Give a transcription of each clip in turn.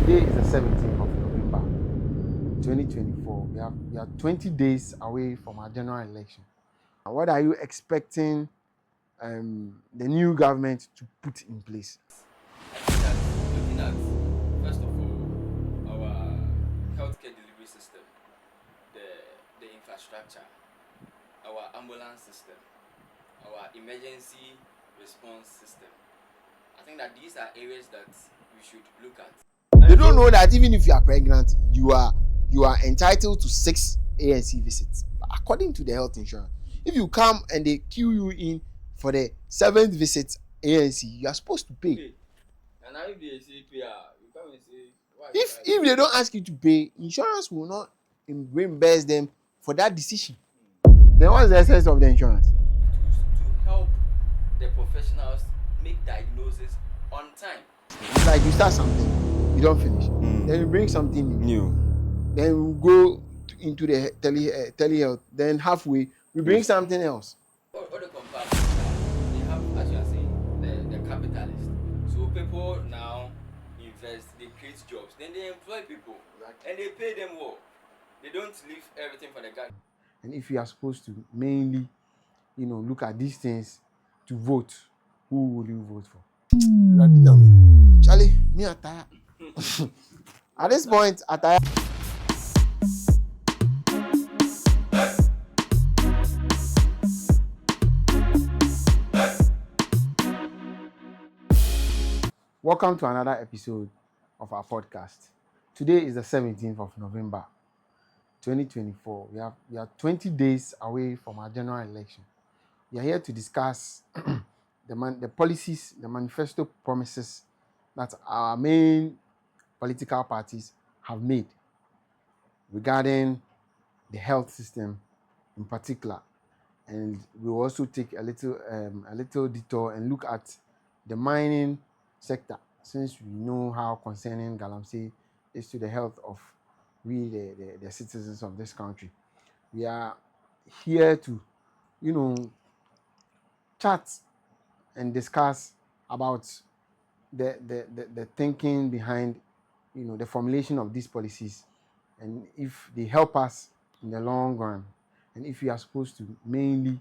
Today is the 17th of November 2024. We are 20 days away from our general election. What are you expecting the new government to put in place? That looking at, first of all, our healthcare delivery system, the infrastructure, our ambulance system, our emergency response system. I think that these are areas that we should look at. They don't know that even if you are pregnant, you are entitled to 6 ANC visits according to the health insurance. If you come and they queue you in for the 7th visit ANC, you are supposed to pay. And now if they say pay, you come and say why? If they don't ask you to pay, insurance will not reimburse them for that decision. Then what's the essence of the insurance? To help the professionals make diagnosis on time. It's like you start something, you don't finish. Then you bring something new. Then we go into the telehealth. Then halfway, we bring something else. All the compartments they have, as you are saying, the capitalist. So people now invest, they create jobs, then they employ people, and they pay them well. They don't leave everything for the guy. And if you are supposed to mainly, look at these things to vote, who will you vote for? Charlie, me are tired. At this point, I'm tired. Welcome to another episode of our podcast. Today is the 17th of November 2024. We are 20 days away from our general election. We are here to discuss the policies, the manifesto promises that our main political parties have made regarding the health system in particular. And we will also take a little detour and look at the mining sector, since we know how concerning Galamsey is to the health of the citizens of this country. We are here to, chat and discuss about the thinking behind, the formulation of these policies, and if they help us in the long run, and if we are supposed to mainly,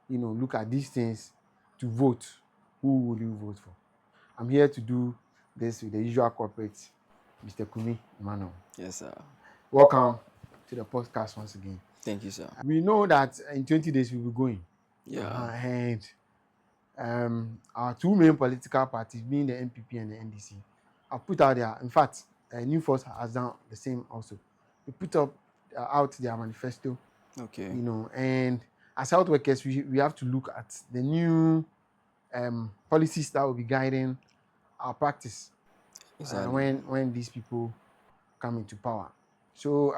look at these things to vote, who will you vote for? I'm here to do this with the usual corporate, Mr. Kumi Emmanuel. Yes, sir. Welcome to the podcast once again. Thank you, sir. We know that in 20 days we'll be going. Yeah. And our two main political parties, being the NPP and the NDC, have put out their, in fact, New Force has done the same also. They put out their manifesto. Okay. And as health workers, we have to look at the new policies that will be guiding our practice when these people come into power. So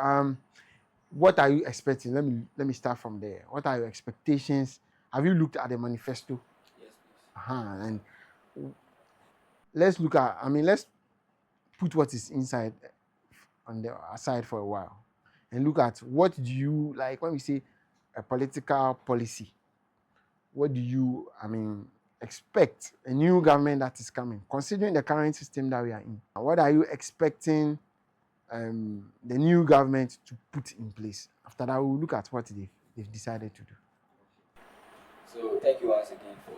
what are you expecting? Let me start from there. What are your expectations? Have you looked at the manifesto? Yes, please. And let's let's put what is inside on the aside for a while and look at what do you like when we say a political policy. What do you expect a new government that is coming, considering the current system that we are in? What are you expecting the new government to put in place? After that, we'll look at what they've decided to do. So thank you once again for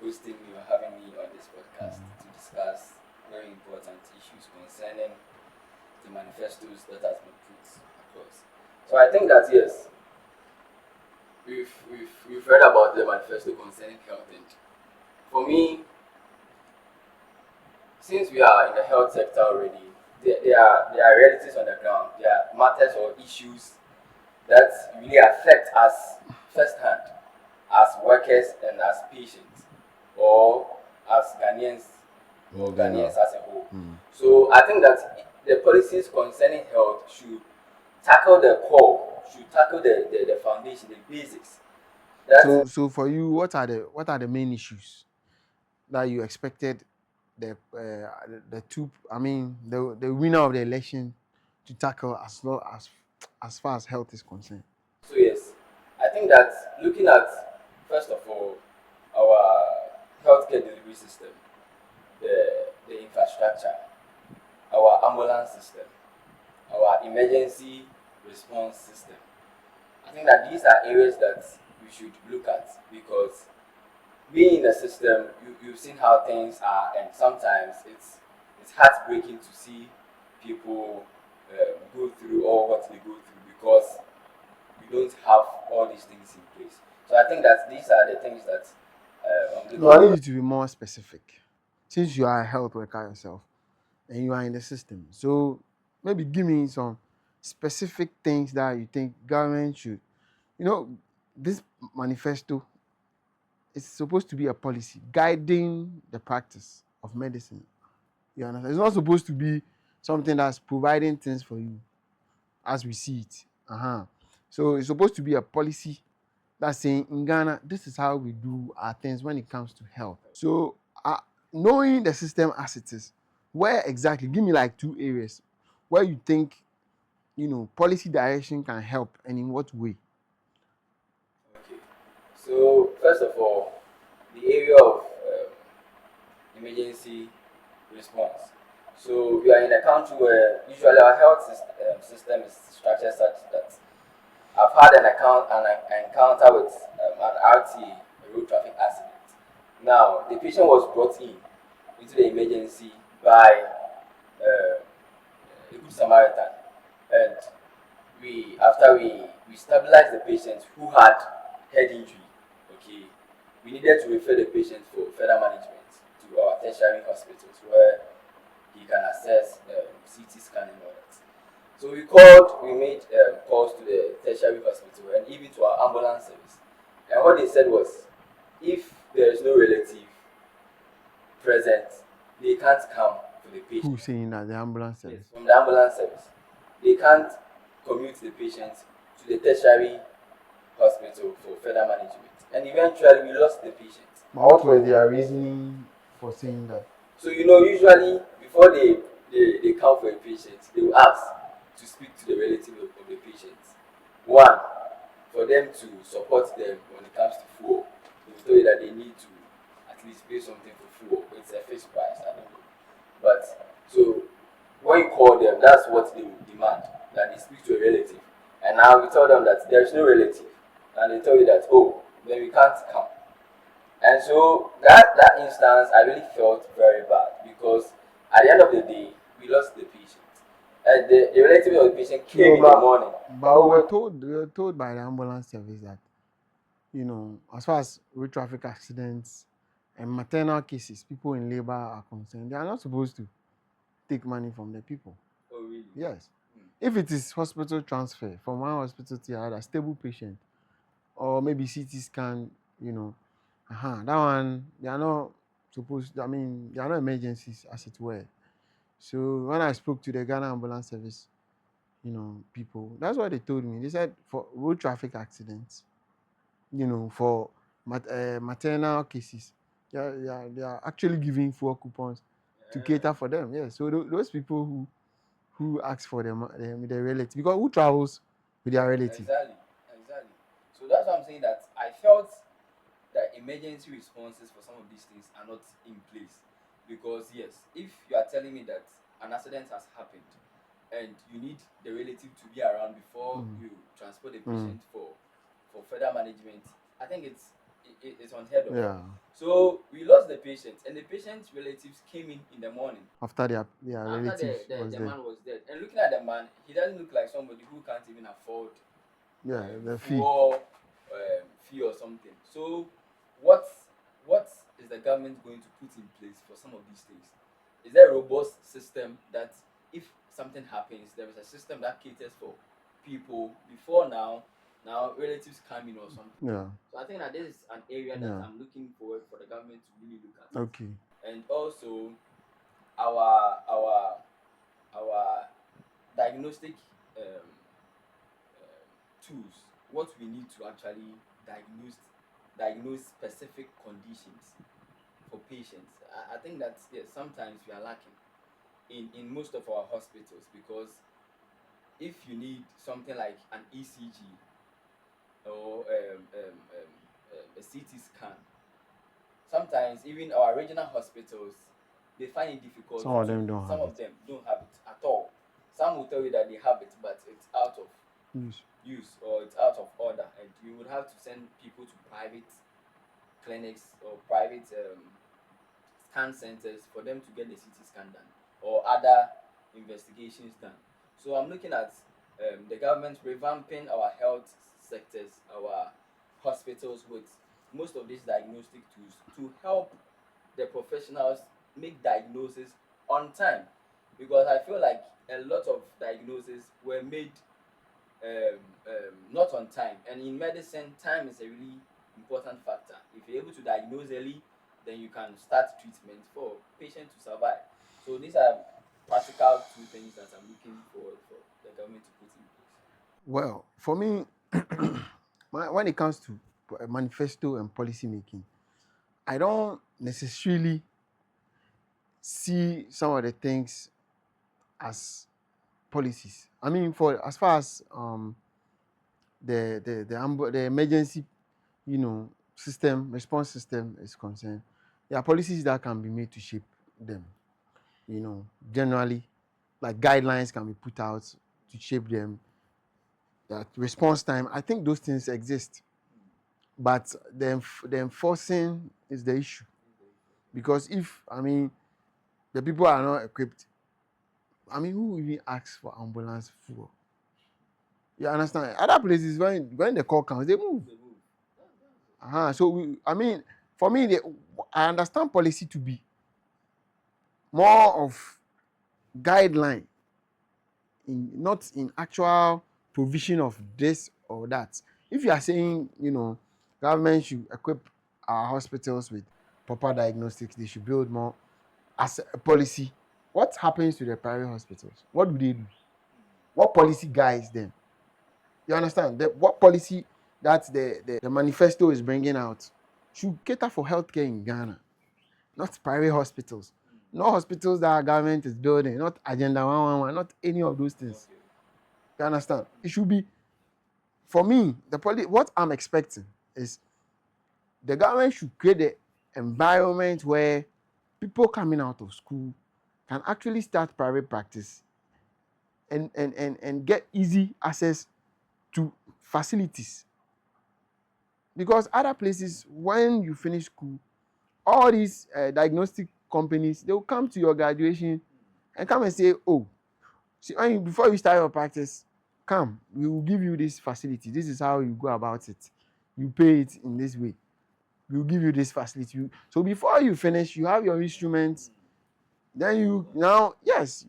hosting me or having me on this podcast to discuss very important issues concerning the manifestos that has been put across. So I think that yes, we've read about the manifesto concerning health, and for me, since we are in the health sector already, there are realities on the ground. There are matters or issues that really affect us firsthand as workers and as patients, or as Ghanaians, or Ghanaians as a whole. So I think that the policies concerning health should tackle the core, should tackle the foundation, the basics. So for you, what are the main issues that you expected the winner of the election to tackle as far as health is concerned? So yes, I think that looking at, first of all, our healthcare delivery system, the infrastructure, our ambulance system, our emergency response system. I think that these are areas that we should look at because being in the system, you've seen how things are, and sometimes it's heartbreaking to see people go through all what they go through because we don't have all these things in place. So I think that these are the things that I'm No, I looking. need you to be more specific. Since you are a health worker yourself and you are in the system, so maybe give me some specific things that you think government should. You know, this manifesto is supposed to be a policy guiding the practice of medicine. You understand? It's not supposed to be something that's providing things for you as we see it. So it's supposed to be a policy that's saying in Ghana, this is how we do our things when it comes to health. So knowing the system as it is, where exactly, give me like 2 areas where you think, policy direction can help and in what way? Okay. So first of all, the area of emergency response. So we are in a country where usually our health system is structured such that I've had an encounter with an RTA, a road traffic accident. Now the patient was brought in into the emergency by a good Samaritan, and we after we stabilized the patient who had head injury. Okay, we needed to refer the patient for further management to our tertiary hospitals where he can access CT scan and all that. So we made calls to the tertiary hospital and even to our ambulance service. And what they said was, if there is no relative present, they can't come for the patient. Who's saying that? The ambulance Yes, service? from the ambulance service. They can't commute the patient to the tertiary hospital for further management. And eventually we lost the patient. But what were their reasoning for saying that? So usually before they come for a patient, they will ask to speak to the relative of the patient. One, for them to support them when it comes to fuel. They will tell you that they need to at least pay something for fuel. It's a fixed price, I don't know. But so when you call them, that's what they will demand, that they speak to a relative. And now we tell them that there is no relative. And they tell you that, oh, then we can't come. And so that instance, I really felt very bad because at the end of the day, we lost the patient. And the relative of the patient came in the morning. But we were told by the ambulance service that, as far as road traffic accidents and maternal cases, people in labor are concerned, they are not supposed to take money from the people. Oh, really? Yes. Hmm. If it is hospital transfer from one hospital to the other, stable patient, or maybe CT scan, that one, they are not supposed, they are not emergencies as it were. So when I spoke to the Ghana Ambulance Service, people, that's what they told me. They said for road traffic accidents, for maternal cases, they are actually giving fuel coupons to cater for them. Yeah. So those people who ask for them, their relative, because who travels with their relative? Exactly, exactly. So that's why I'm saying that I felt that emergency responses for some of these things are not in place. Because yes, if you are telling me that an accident has happened and you need the relative to be around before you transport the patient for further management, I think it's unheard of. Yeah. So we lost the patient, and the patient's relatives came in the morning After their after relative was the dead. man was dead. And looking at the man, he doesn't look like somebody who can't even afford Yeah, the fee. fuel fee or something. So, what what is the government going to put in place for some of these things? Is there a robust system that if something happens, there is a system that caters for people before now relatives come in or something. Yeah. So I think that this is an area that Yeah. I'm looking forward for the government to really look at. Okay. And also our our our diagnostic tools, what we need to actually diagnose specific conditions for patients. I think that yes, sometimes we are lacking in most of our hospitals because if you need something like an ECG or a CT scan, sometimes even our regional hospitals they find it difficult Some of to. them don't Some have of it. them don't have it. Some will tell you that they have it, but it's out of Yes. use or it's out of order, and you would have to send people to private clinics or private scan centers for them to get the CT scan done or other investigations done. So I'm looking at the government revamping our health sectors, our hospitals with most of these diagnostic tools to help the professionals make diagnosis on time, because I feel like a lot of diagnoses were made not on time. And in medicine, time is a really important factor. If you're able to diagnose early, then you can start treatment for patient to survive. So these are practical two things that I'm looking forward for the government to put in place. Well, for me, when it comes to manifesto and policy making, I don't necessarily see some of the things as policies. I mean, for as far as the emergency, system response system is concerned, there are policies that can be made to shape them. Generally, like guidelines can be put out to shape them. That response time, I think those things exist, but the enforcing is the issue. Because if the people are not equipped, who even asks for ambulance fuel? You understand? Other places, when the call comes, they move. So for me, I understand policy to be more of guideline, not in actual provision of this or that. If you are saying, government should equip our hospitals with proper diagnostics, they should build more as a policy. What happens to the private hospitals? What do they do? What policy guides them? You understand? What policy that the manifesto is bringing out should cater for healthcare in Ghana, not private hospitals. Not hospitals that our government is building, not Agenda 111, not any of those things. Okay. You understand? It should be, for me, what I'm expecting is the government should create the environment where people coming out of school can actually start private practice and get easy access to facilities. Because other places, when you finish school, all these diagnostic companies, they will come to your graduation and come and say, oh, see, before you start your practice, come, we will give you this facility. This is how you go about it. You pay it in this way. We will give you this facility. So before you finish, you have your instruments. Then yes,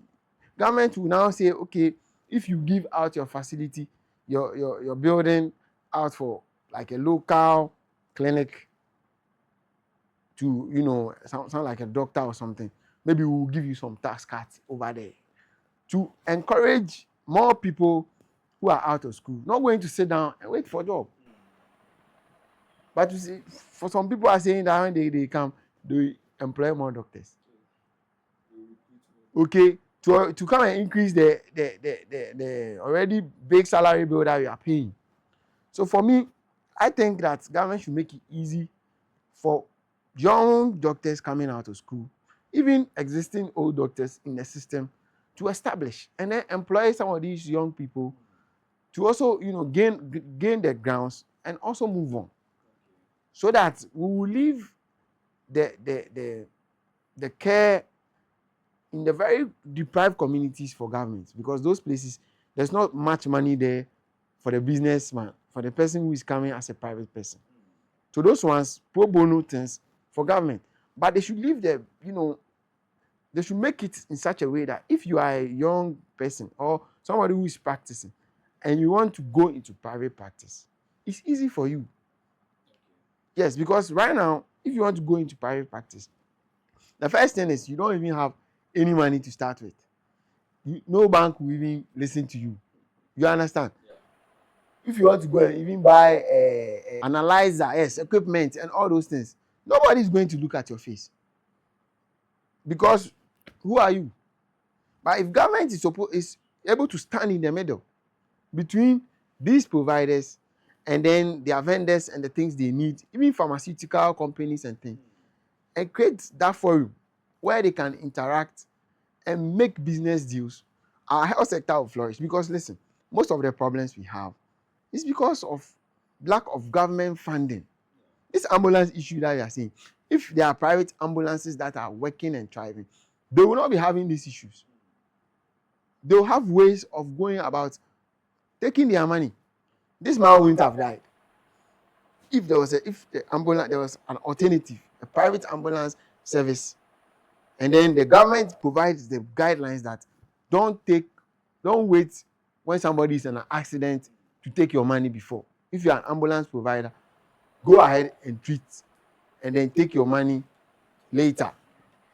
government will now say, okay, if you give out your facility, your building out for like a local clinic to, sound like a doctor or something, maybe we'll give you some tax cuts over there to encourage more people who are out of school, not going to sit down and wait for a job. But you see, for some people are saying that when they come, they employ more doctors. Okay, to come and increase the already big salary bill that we are paying. So for me, I think that government should make it easy for young doctors coming out of school, even existing old doctors in the system, to establish and then employ some of these young people to also, gain the grounds and also move on, so that we will leave the care in the very deprived communities for government, because those places there's not much money there for the businessman, for the person who is coming as a private person. So those ones, pro bono things for government, but they should leave they should make it in such a way that if you are a young person or somebody who is practicing and you want to go into private practice, it's easy for you. Yes, because right now, if you want to go into private practice, the first thing is you don't even have any money to start with. No bank will even listen to you. You understand? Yeah. If you want to go and even buy analyzer, yes, equipment and all those things, nobody is going to look at your face, because who are you? But if government is able to stand in the middle between these providers and then their vendors and the things they need, even pharmaceutical companies and things, and create that forum where they can interact and make business deals, our health sector will flourish. Because listen, most of the problems we have is because of lack of government funding. This ambulance issue that you are saying, if there are private ambulances that are working and thriving, they will not be having these issues. They will have ways of going about taking their money. This man wouldn't have died if there was an alternative, a private ambulance service, and then the government provides the guidelines that don't wait when somebody is in an accident to take your money before. If you are an ambulance provider, go ahead and treat, and then take your money later.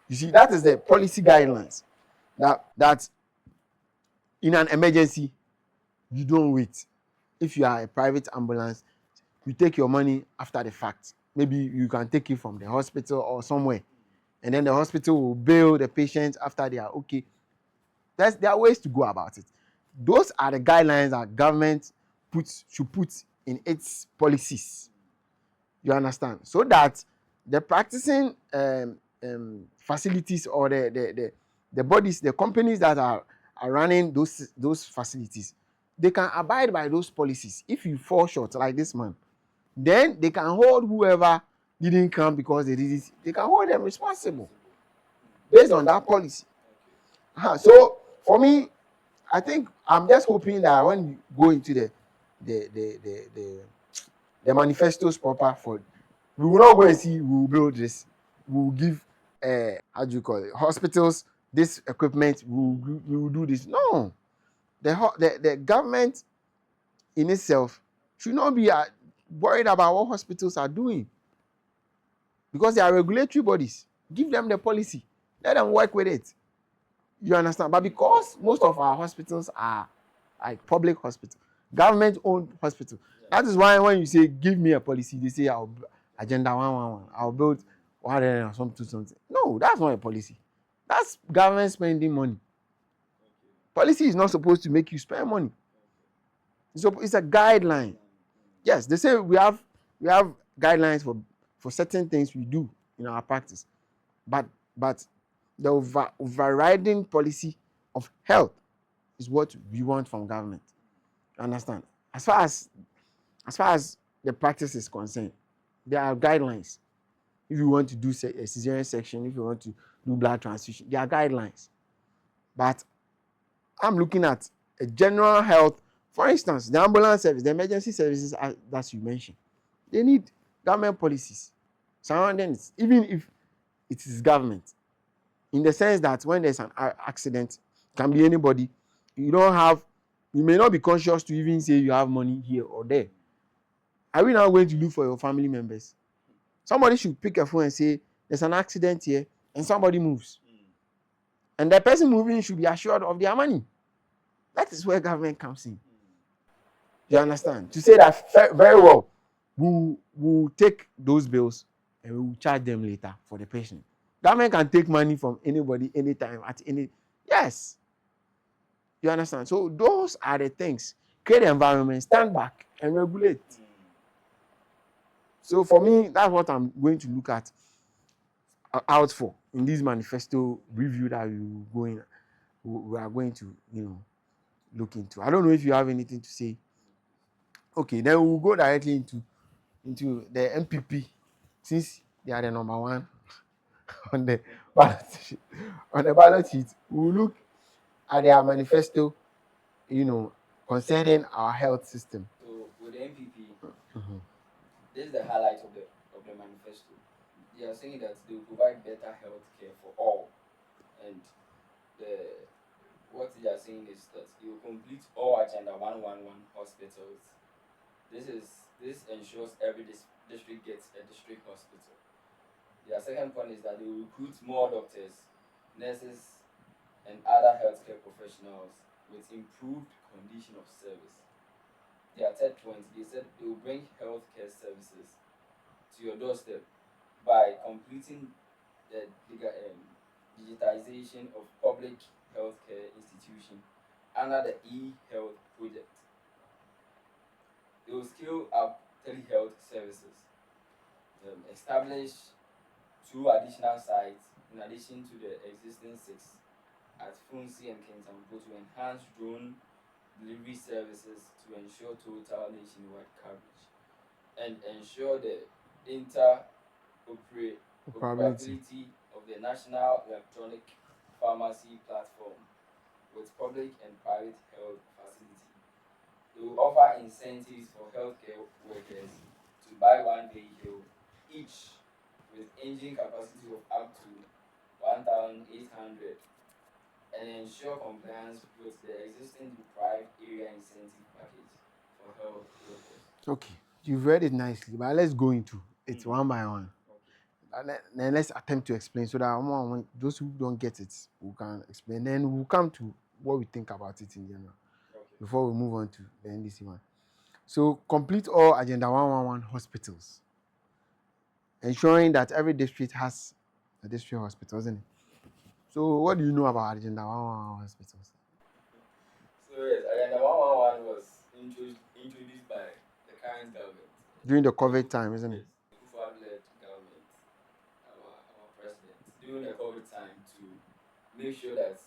You see, that is the policy guidelines, that in an emergency you don't wait. If you are a private ambulance, you take your money after the fact. Maybe you can take it from the hospital or somewhere, and then the hospital will bill the patient after they are okay. There are ways to go about it. Those are the guidelines that government should put in its policies. You understand? So that the practicing facilities, or the bodies, the companies that are running those facilities, they can abide by those policies. If you fall short like this man, then they can hold whoever didn't come because they did it. They can hold them responsible based on that policy. So for me, I think I'm just hoping that when you go into the the the the, the manifestos proper for, we will not go and see, we will build this, we will give how do you call it, hospitals this equipment, we will do this. No, the government in itself should not be worried about what hospitals are doing, because they are regulatory bodies. Give them the policy, let them work with it. You understand? But because most of our hospitals are like public hospitals, government owned hospitals, that is why when you say give me a policy, they say I'll agenda 111, I'll build 100 or something. No, that's not a policy. That's government spending money. Policy is not supposed to make you spend money. So it's a guideline. Yes, they say we have guidelines for certain things we do in our practice, but the overriding policy of health is what we want from government. Understand? As far as the practice is concerned, there are guidelines. If you want to do a cesarean section, if you want to do blood transfusion, there are guidelines. But I'm looking at a general health. For instance, the ambulance service, the emergency services that you mentioned, they need government policies surrounding it, even if it is government. In the sense that when there's an accident, it can be anybody. You may not be conscious to even say you have money here or there. Are we now going to look for your family members? Somebody should pick a phone and say, there's an accident here, and somebody moves. And the person moving should be assured of their money. That is where government comes in. You understand? To say that very well, we'll take those bills and we'll charge them later for the patient. Government can take money from anybody, anytime, at any. Yes. You understand? So those are the things. Create the environment, stand back, and regulate. So for me, that's what I'm going to look at out for in this manifesto review that we are going to look into. I don't know if you have anything to say. Okay, then we'll go directly into the MPP, since they are the number one on the ballot sheet. On the ballot sheet, we'll look at their manifesto, concerning our health system. So with the MPP, Mm-hmm. this is the highlight of the manifesto. They are saying that they will provide better health care for all, and what they are saying is that they will complete all Agenda 111 hospitals. This ensures every district gets a district hospital. Their second point is that they will recruit more doctors, nurses, and other healthcare professionals with improved condition of service. Their third point, they said they will bring healthcare services to your doorstep by completing the digitization of public healthcare institutions under the e-health project. They will scale up telehealth services, establish 2 additional sites in addition to the existing 6 at Funsi and Kentampo to enhance drone delivery services to ensure total nationwide coverage and ensure the Probability. interoperability of the National Electronic Pharmacy Platform with public and private health facilities. They will offer incentives for healthcare workers to buy one vehicle each with engine capacity of up to 1,800 and ensure compliance with the existing deprived area incentive package for health workers. Okay, you've read it nicely, but let's go into it one by one. Okay. Then let's attempt to explain so that those who don't get it, we can explain. Then we'll come to what we think about it in general Okay. before we move on to the NDC one. So complete all Agenda 111 hospitals, ensuring that every district has a district hospital, isn't it? So what do you know about Agenda 111 hospitals? So yes, Agenda 111 was introduced by the current government. During the COVID time, isn't it? Yes, the Kufuor-led government, our president, during the COVID time to make sure that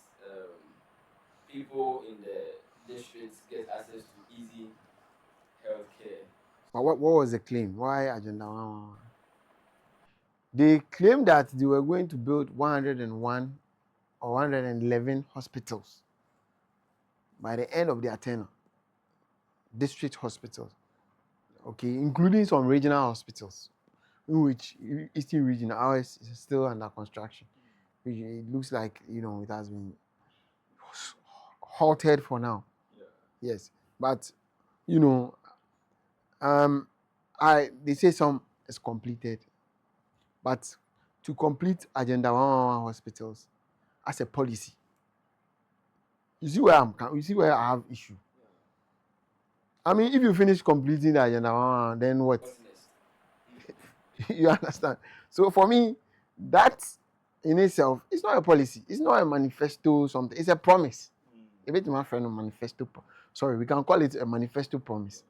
people in the districts get access to easy health care. But what was the claim? Why Agenda 111? They claimed that they were going to build 101 or 111 hospitals by the end of their tenure. District hospitals, okay, including some regional hospitals, in which Eastern region, ours is still under construction. It looks like it has been halted for now. Yeah. Yes, but they say some is completed, but to complete Agenda 111 hospitals as a policy, you see where I have issue. Yeah. I mean, if you finish completing the Agenda 111, then what? What's next? You understand? So for me, that in itself, it's not a policy. It's not a manifesto something. It's a promise. A bit my friend, manifesto. Sorry, we can call it a manifesto promise.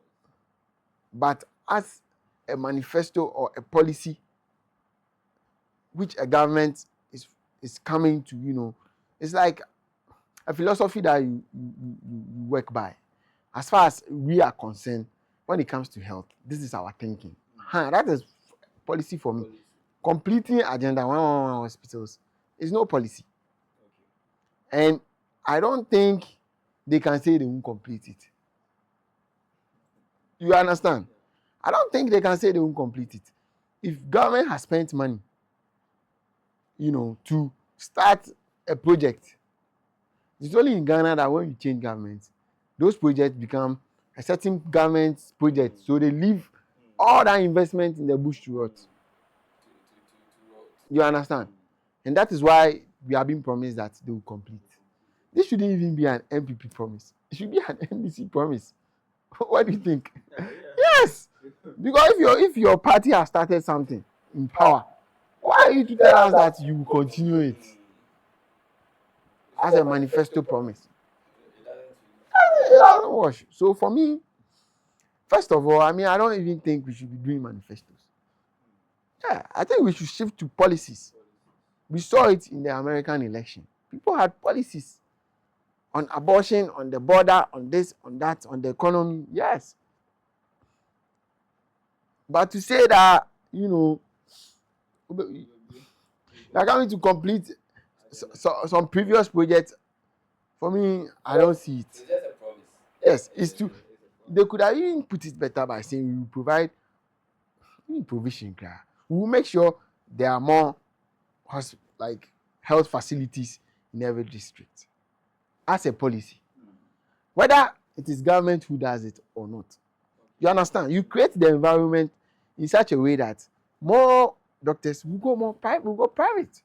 But as a manifesto or a policy, which a government is coming to, it's like a philosophy that you work by. As far as we are concerned, when it comes to health, this is our thinking. That is policy for me. Completing Agenda 111 hospitals is no policy. Okay. And I don't think they can say they won't complete it. You understand? I don't think they can say they won't complete it. If government has spent money, to start a project, it's only in Ghana that when you change government, those projects become a certain government project. So they leave all that investment in the bush to rot. You understand? And that is why we are being promised that they will complete. This shouldn't even be an MPP promise. It should be an NDC promise. What do you think? Yeah. Yes. Because if your party has started something in power, why are you to tell us that you will continue it as a manifesto promise? It doesn't wash. So for me, first of all, I don't even think we should be doing manifestos. Yeah, I think we should shift to policies. We saw it in the American election. People had policies on abortion, on the border, on this, on that, on the economy. Yes. But to say that, they're coming to complete some previous projects, for me, I don't see it. It's just a promise. Yes, it's too. They could have even put it better by saying we will provide provision. We will make sure there are more health facilities in every district as a policy. Whether it is government who does it or not. You understand? You create the environment in such a way that more doctors will go private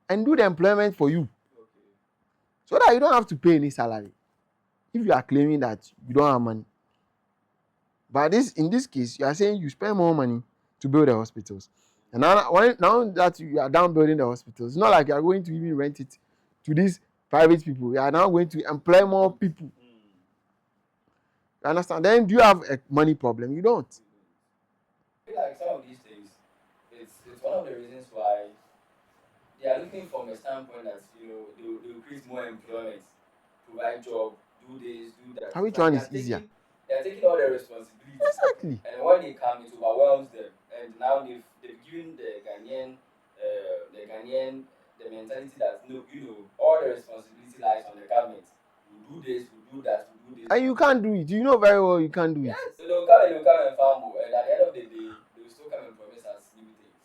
and do the employment for you. So that you don't have to pay any salary if you are claiming that you don't have money. But in this case, you are saying you spend more money to build the hospitals. And now that you are down building the hospitals, it's not like you are going to even rent it to these private people. You are now going to employ more people. You understand? Then do you have a money problem? You don't. I feel like some of these things, it's one of the reasons why they they are looking from a standpoint that they will create more employment, provide job, do this, do that. And It's which like one is easier? they are taking all the responsibility, Exactly. and when they come, it overwhelms them. And now they've given the mentality that no, all the responsibility lies on the government. We do this, we do that, we do this. And you can't do it. You know very well you can't do it. Yes, so they'll come and farm, and at the end of the day, they will still come and promise us new things.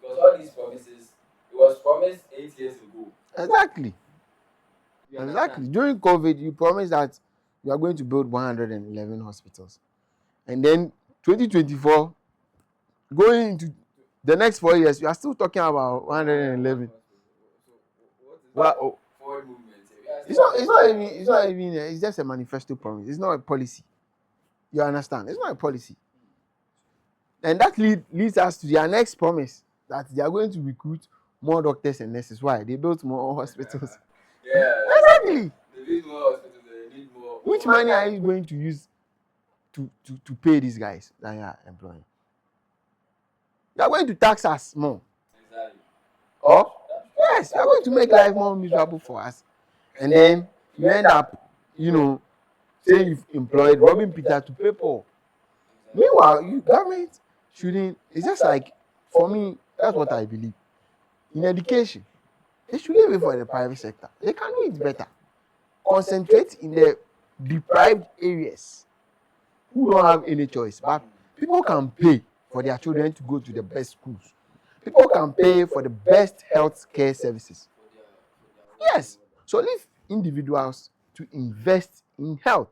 Because all these promises, it was promised 8 years ago. Exactly. You Exactly. understand? During COVID, you promised that you are going to build 111 hospitals. And then 2024, going into the next 4 years, you are still talking about 111. So what is Well, that forward movement? it's just a manifesto promise. It's not a policy. You understand? It's not a policy. And that leads us to their next promise that they are going to recruit more doctors and nurses. Why? They built more hospitals. Yeah. Exactly. They need more hospitals, they need more. Which money are you going to use to pay these guys that you are employing? You are going to tax us more. Exactly. Or yes, you are going to make life more miserable for us. And then you end up, saying you've employed Robin Peter to pay Paul. Meanwhile, government shouldn't. It's just like, for me, that's what I believe. In education, they should leave it for the private sector. They can do it better. Concentrate in the deprived areas who don't have any choice. But people can pay for their children to go to the best schools. People can pay for the best health care services. Yes. So leave individuals to invest in health.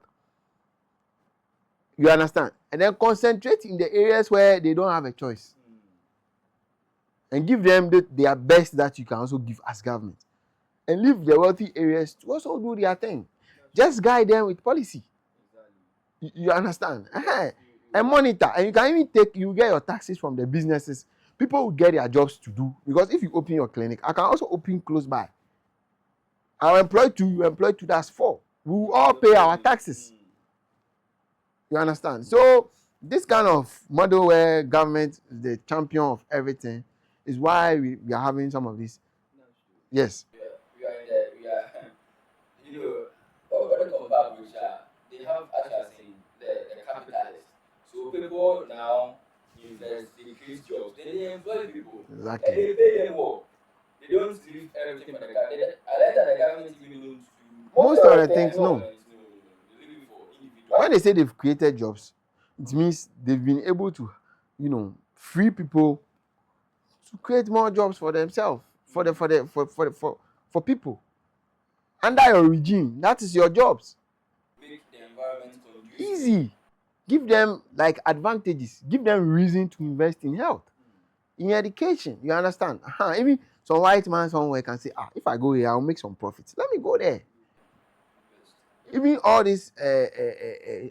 You understand? And then concentrate in the areas where they don't have a choice. And give them their best that you can also give as government. And leave the wealthy areas to also do their thing. Just guide them with policy. You understand? And monitor. And you can even you get your taxes from the businesses. People will get their jobs to do. Because if you open your clinic, I can also open close by. I'll employ two, you employ two, that's four. We will all pay our taxes. You understand? So this kind of model where government is the champion of everything is why we are having some of this. Yes. We are what they come back with, they have actually saying the capitalists. So people now invest, they create jobs, then they employ people, Exactly. and they pay them more. They don't leave everything for the government. I like that the government even don't do Most of the things, no. They leave it for individuals. When they say they've created jobs, it means they've been able to, free people to create more jobs for themselves, for people. Under your regime, that is your jobs. Make the environment conducive. Easy. Give them advantages. Give them reason to invest in health, in education. You understand? Even some white man somewhere can say, if I go here, I'll make some profits. Let me go there. Even all these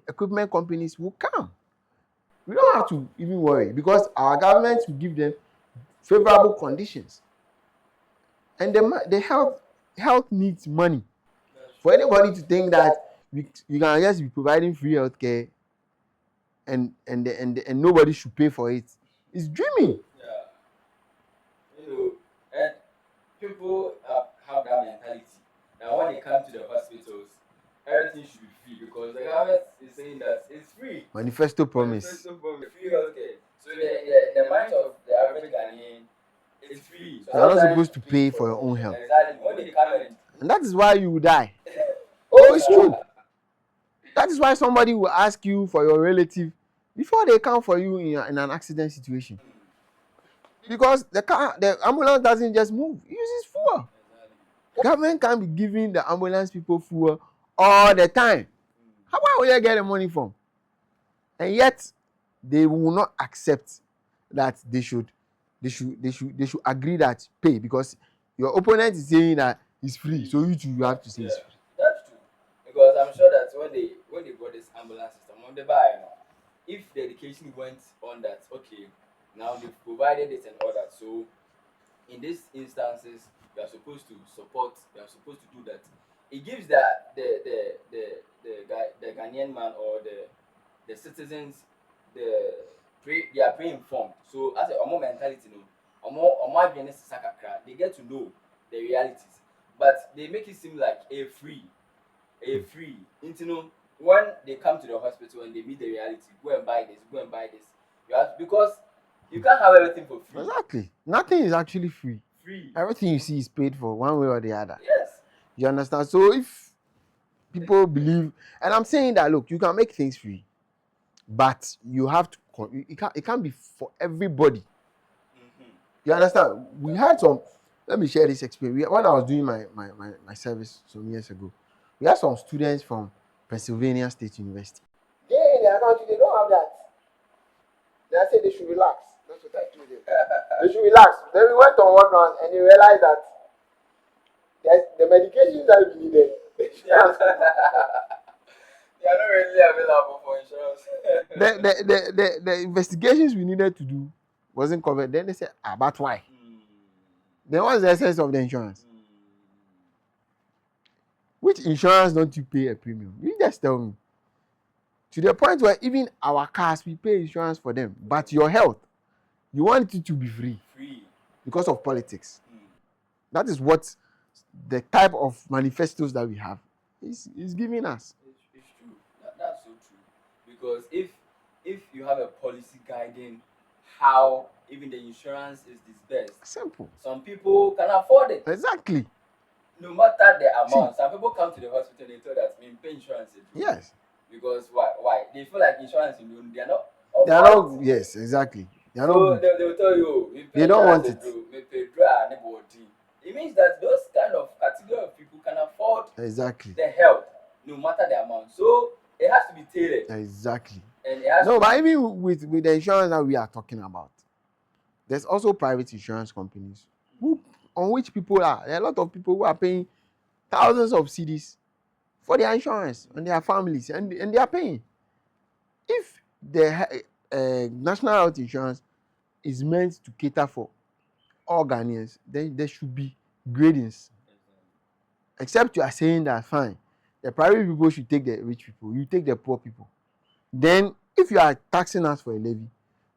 equipment companies will come. We don't have to even worry because our government will give them favorable conditions. And the health needs money. For anybody to think that you can just be providing free health care and nobody should pay for it, it's dreaming. And people have that mentality. Now when they come to the hospitals, everything should be free because the government is saying that it's free. Manifesto promise. Free healthcare. So the mind of the average Ghanaian is free. So you are not supposed to pay for your own health. Exactly. When they come and that is why you will die. Oh, it's true. That is why somebody will ask you for your relative before they come for you in an accident situation. Because the ambulance doesn't just move, it uses fuel. The government can't be giving the ambulance people fuel all the time. How will they get the money from? And yet they will not accept that they should agree that pay, because your opponent is saying that it's free, so you have to say it's free. That's true. Because I'm sure that when they brought this ambulance system on the buy, if the education went on that, okay, now they've provided it and all that. So in these instances, you are supposed to support, you are supposed to do that. It gives the Ghanaian man or the citizens they are pre-informed. So as a mentality, they get to know the realities, but they make it seem like a free. You know, when they come to the hospital and they meet the reality, go and buy this, go and buy this. You have because you can't have everything for free. Exactly. Nothing is actually free. Free. Everything you see is paid for one way or the other. Yes. You understand? So if people believe, and I'm saying that, look, you can make things free, but you have to. It can't be for everybody. You understand? We had some. Let me share this experience. When I was doing my service some years ago, we had some students from Pennsylvania State University. They in their country, they don't have that. They said they should relax. That's what I told them. They should relax. Then we went on one round and they realized that the medications that we needed. They are not really available for insurance. The investigations we needed to do wasn't covered. Then they said, but why? Then what's the essence of the insurance? Which insurance don't you pay a premium? You just tell me. To the point where even our cars, we pay insurance for them. But your health, you want it to be free. Because of politics. That is what the type of manifestos that we have is giving us. It's true. That's so true. Because if you have a policy guiding how even the insurance is disbursed, simple. Some people can afford it. Exactly. No matter the amount. Some people come to the hospital and they tell that pay insurance. Yes. Because why? They feel like insurance they are not. They are not. Yes, exactly. They are so not. They will tell you. They don't want it. It means that those kind of category of people can afford exactly the help, no matter the amount. So it has to be tailored. Exactly. And it has no, but even with the insurance that we are talking about, there's also private insurance companies on which people are. There are a lot of people who are paying thousands of cedis for their insurance and their families, and they are paying. If the national health insurance is meant to cater for all Ghanaians, then there should be gradings. Except you are saying that fine, the private people should take the rich people, you take the poor people. Then if you are taxing us for a levy,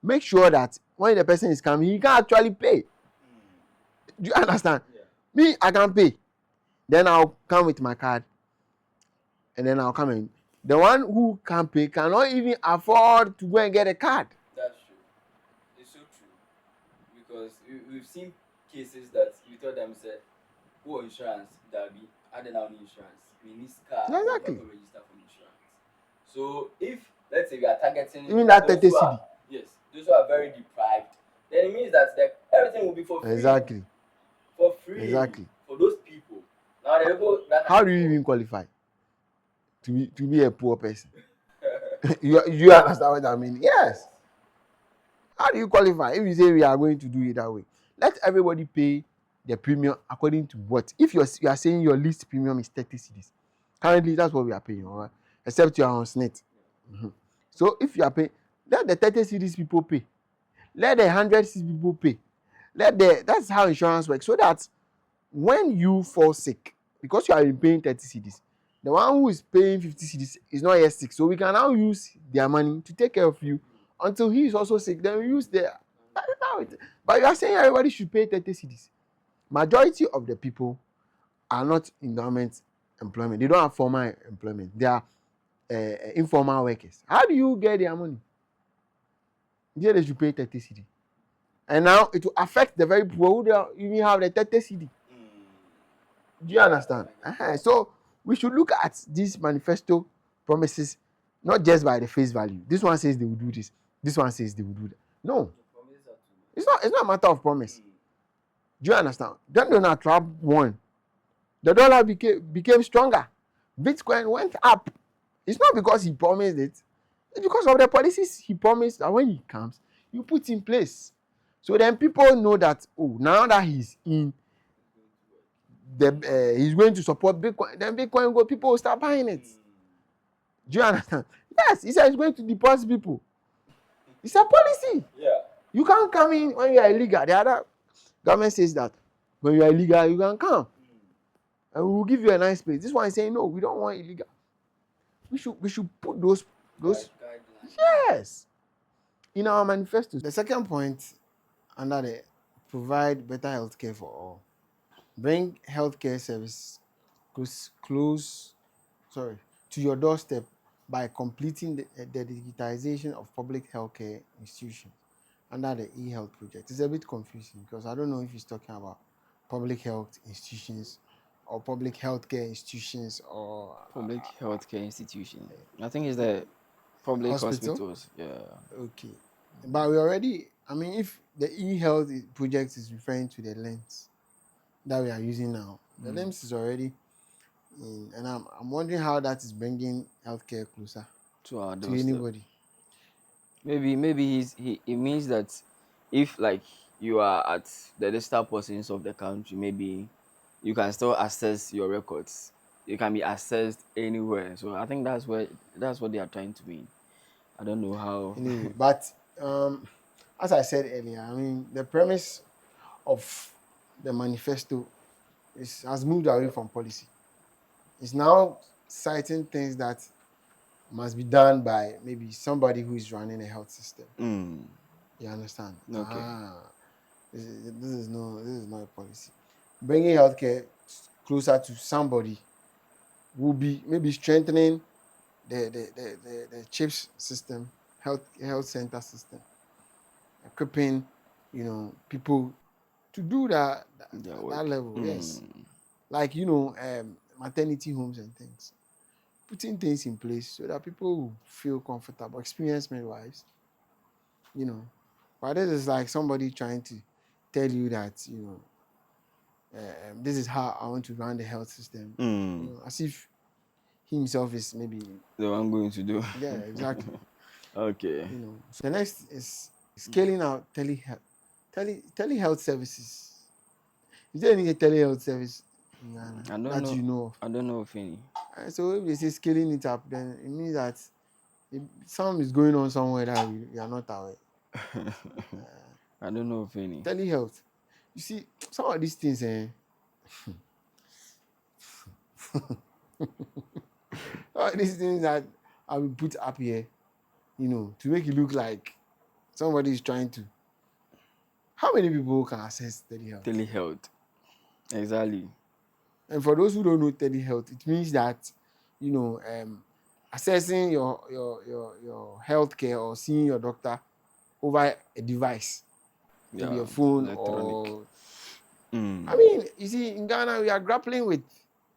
make sure that when the person is coming, he can actually pay. Do you understand? Yeah. Me, I can pay. Then I'll come with my card. And then I'll come in. The one who can pay cannot even afford to go and get a card. That's true. It's so true. Because we've seen cases that you tell them, say, who insurance that be adding on insurance. We need car. Exactly. To register for insurance. So if let's say we are targeting even that 30 cedi. Yes, those who are very deprived, then it means that everything will be for free. Exactly. For free. Exactly. For those people. Now the people that how do you even qualify to be a poor person? you understand what I mean? Yes. How do you qualify if you say we are going to do it that way? Let everybody pay the premium according to what. If you are saying your least premium is 30 cedis, currently that's what we are paying, all right? Except you are on SNET. So if you are paying, let the 30 cedis people pay. Let the 100 cedis people pay. That's how insurance works. So that when you fall sick, because you are paying 30 cedis, the one who is paying 50 cedis is not yet sick. So we can now use their money to take care of you until he is also sick. Then we use their. But you are saying everybody should pay 30 cedis. Majority of the people are not in government employment. They don't have formal employment. They are informal workers. How do you get their money? They should pay 30 cedi. And now it will affect the very poor who don't even have the 30 cedi. Do you understand? So we should look at these manifesto promises not just by the face value. This one says they will do this. This one says they will do that. No. It's not a matter of promise. Do you understand? Then Donald Trump won. The dollar became stronger. Bitcoin went up. It's not because he promised it. It's because of the policies he promised that when he comes, you put in place. So then people know that, now that he's in, he's going to support Bitcoin. Then Bitcoin people will start buying it. Do you understand? Yes, he said he's going to deposit people. It's a policy. Yeah. You can't come in when you are illegal. The other government says that when you are illegal, you can come. And we will give you a nice place. This one is saying, no, we don't want illegal. We should put those guidelines. Yes. In our manifestos. The second point under the provide better healthcare for all, bring healthcare service close, sorry, to your doorstep by completing the digitization of public healthcare institutions under the e-health project. It's a bit confusing because I don't know if he's talking about public health institutions or public healthcare institutions or Public healthcare institution. I think it's the public hospital. hospitals. Yeah. Okay. But we already, I mean, if the e-health project is referring to the lens that we are using now, the lens is already in, and I'm wondering how that is bringing healthcare closer To our to doorstep. anybody. Maybe it means that if like you are at the distant portions of the country, maybe you can still access your records. You can be accessed anywhere. So I think that's what they are trying to mean. I don't know how. Anyway, but as I said earlier, I mean, the premise of the manifesto has moved away from policy. It's now citing things that must be done by maybe somebody who is running a health system. Mm, You understand? okay. This is not a policy. Bringing healthcare closer to somebody will be maybe strengthening the CHIPS system, health center system, equipping people to do Their that work. level. Yes, like maternity homes and things, putting things in place so that people will feel comfortable, experienced midwives, you know. But this is like somebody trying to tell you that this is how I want to run the health system, as if he himself is maybe. So I'm going to do. Yeah, exactly. Okay. So the next is scaling out telehealth services. Is there any telehealth service in Ghana I don't that know. you know of? I don't know of any. So if they say scaling it up, then it means that something is going on somewhere that we are not aware. I don't know of any. Telehealth. You see, some of these things, all these things that I will put up here, to make it look like somebody is trying to. How many people can access telehealth? Telehealth. Exactly. And for those who don't know telehealth, it means that accessing your healthcare or seeing your doctor over a device, maybe Yeah. a phone Electronic. or. I mean, you see, in Ghana we are grappling with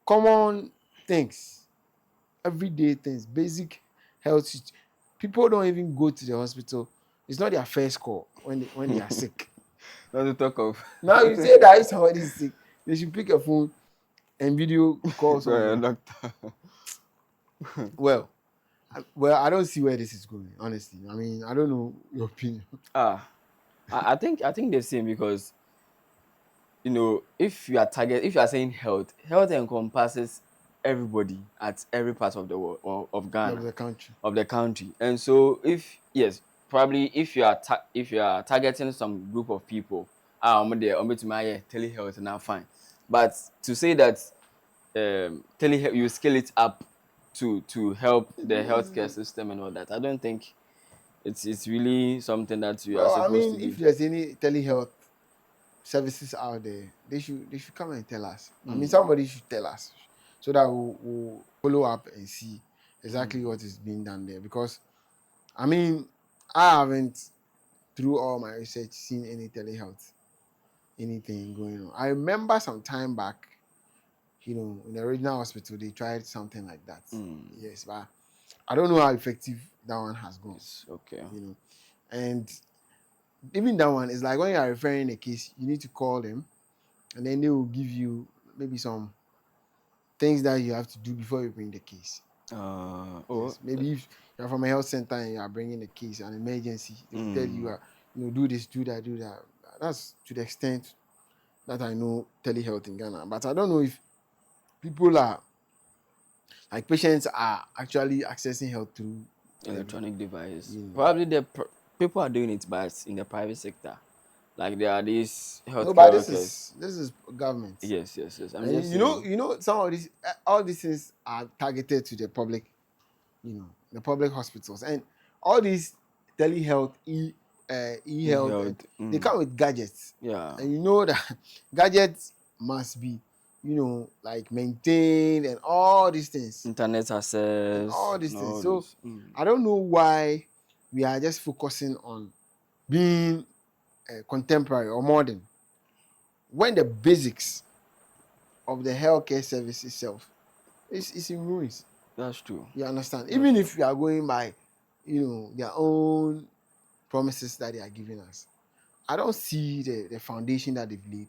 common things, everyday things, basic health. People don't even go to the hospital. It's not their first call when they are sick. Not to talk of. Now you say that if somebody is sick, they should pick a phone and video call somebody. Doctor. Well, I don't see where this is going. Honestly, I mean, I don't know your opinion. Ah, I think the same because if you are saying health encompasses everybody at every part of the world or of Of Ghana, the country. of the country. And so if yes, probably if you are targeting some group of people, to my telehealth now fine. But to say that telehealth you scale it up to help the healthcare system and all that, I don't think it's really something that you are Well, I supposed mean, to if be. there's any telehealth services out there, they should come and tell us. I mean, somebody should tell us so that we'll follow up and see exactly what is being done there. Because I mean, I haven't through all my research seen any telehealth anything going on. I remember some time back, in the original hospital they tried something like that. Yes, but I don't know how effective that one has gone. It's okay. And even that one is like when you are referring a case, you need to call them, and then they will give you maybe some things that you have to do before you bring the case. Oh, Yes, maybe if you're from a health center and you are bringing a case, an emergency, they will tell you, do this, do that, do that. That's to the extent that I know telehealth in Ghana. But I don't know if people are like patients are actually accessing health through electronic device. you know. Probably people are doing it, but in the private sector. Like there are these No, but healthcare this workers. is government. Yes, yes, yes. I'm And just saying. some of these all these things are targeted to the public, the public hospitals, and all these telehealth e-health, and they come with gadgets. Yeah. And you know that gadgets must be, like maintained and all these things. Internet And access all these and things. all So this. I don't know why we are just focusing on being contemporary or modern when the basics of the healthcare service itself is in ruins. That's true. You understand? That's Even true. if you are going by, their own promises that they are giving us, I don't see the foundation that they've laid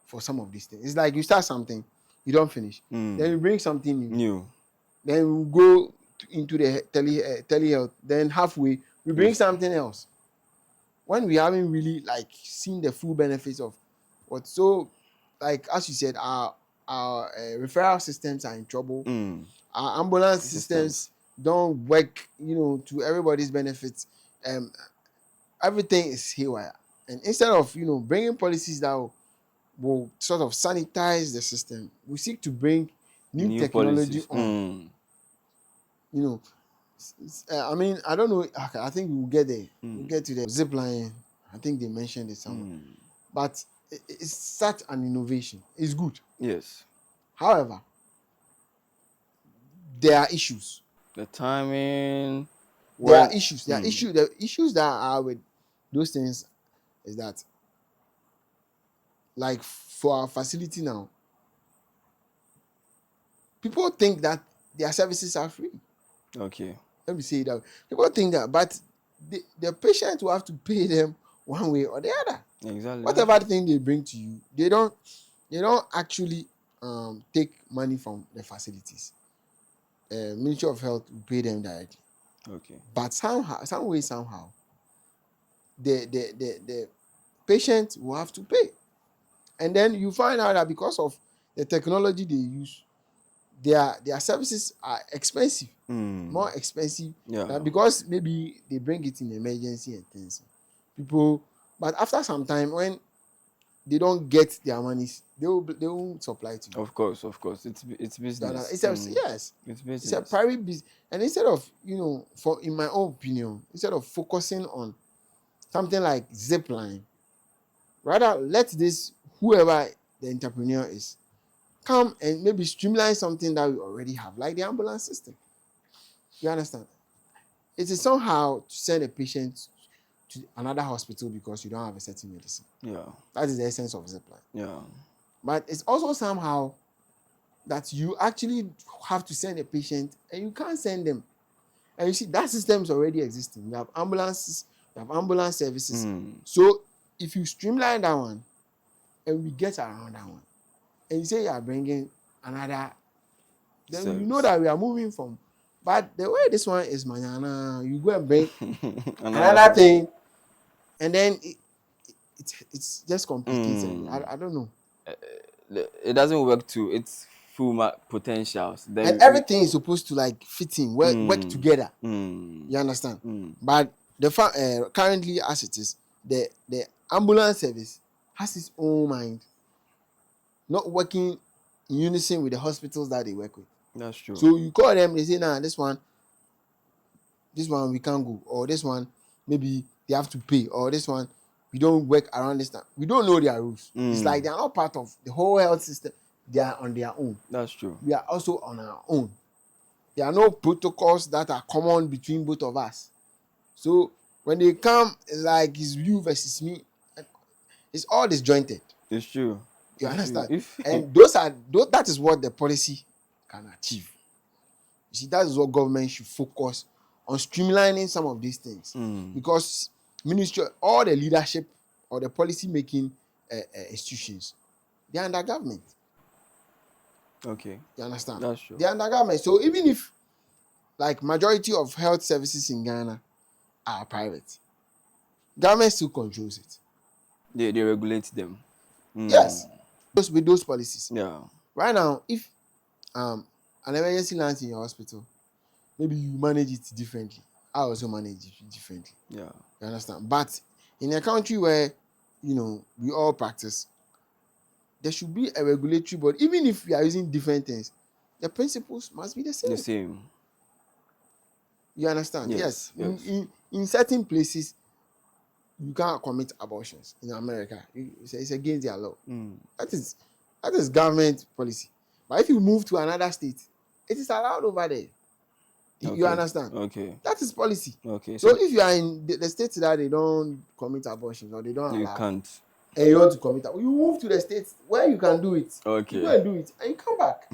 for some of these things. It's like you start something, you don't finish. Then you bring something new. New. Then we go into the telehealth. Then halfway, we bring Yes. something else. When we haven't really like seen the full benefits of what. So, like as you said, our referral systems are in trouble. Our ambulance systems don't work, to everybody's benefits. Everything is haywire. And instead of bringing policies that will sort of sanitize the system, we seek to bring new technology policies. on. I mean, I don't know. Okay, I think we'll get there. We'll get to the zip line. I think they mentioned it somewhere. But it's such an innovation. It's good. Yes. However, there are issues. The timing. There are issues. There are issues. The issues that are with those things is that, like for our facility now, people think that their services are free. Okay. Let me say that. People think that, but the patient will have to pay them one way or the other. Exactly. Whatever thing they bring to you, they don't actually take money from the facilities. Ministry of Health will pay them directly. Okay. But somehow, the patient will have to pay. And then you find out that because of the technology they use, their services are expensive, more expensive. Yeah. Because maybe they bring it in emergency and things. But after some time, when they don't get their monies, they won't supply to you. Of course. It's business. Yes, It's it's a business. private business. And instead of, in my own opinion, instead of focusing on something like Zipline, rather let this, whoever the entrepreneur is, come and maybe streamline something that we already have, like the ambulance system. You understand? It is somehow to send a patient to another hospital because you don't have a certain medicine. Yeah. That is the essence of Zipline. Yeah. But it's also somehow that you actually have to send a patient and you can't send them. And you see, that system is already existing. You have ambulances, you have ambulance services. So if you streamline that one and we get around that one, and you say you are bringing another, then Service. you know that we are moving from. But the way this one is, manana, you go and bring another thing, and then it's just complicated. I don't know. It doesn't work to its full potentials. Then And everything is supposed to like fit in, work together. You understand? But currently, as it is, the ambulance service has its own mind, not working in unison with the hospitals that they work with. That's true. So you call them, they say, nah, this one we can't go, or this one maybe they have to pay, or this one we don't work around this time. We don't know their rules. It's like they are not part of the whole health system. They are on their own. That's true. We are also on our own. There are no protocols that are common between both of us. So when they come, it's like it's you versus me. It's all disjointed. It's true. You understand? True. And that is what the policy can achieve. You see, that is what government should focus on, streamlining some of these things. Because ministry, all the leadership or the policy making institutions, they are under government. Okay. You understand? That's true. They are under government. So even if like majority of health services in Ghana are private, government still controls it. They regulate them. Yes. With those policies. Yeah. Right now, if an emergency lands in your hospital, maybe you manage it differently. I also manage it differently. Yeah. You understand? But in a country where, we all practice, there should be a regulatory body. Even if we are using different things, the principles must be the same. The same. You understand? Yes. In certain places, you can't commit abortions in America. It's against their law. Mm. That is government policy. But if you move to another state, it is allowed over there. You Okay. understand? Okay. That is policy. Okay. So if you are in the state that they don't commit abortion or they don't you allow, can't. and you want to commit, you move to the states where you can do it. You go Okay. and do it, and you come back.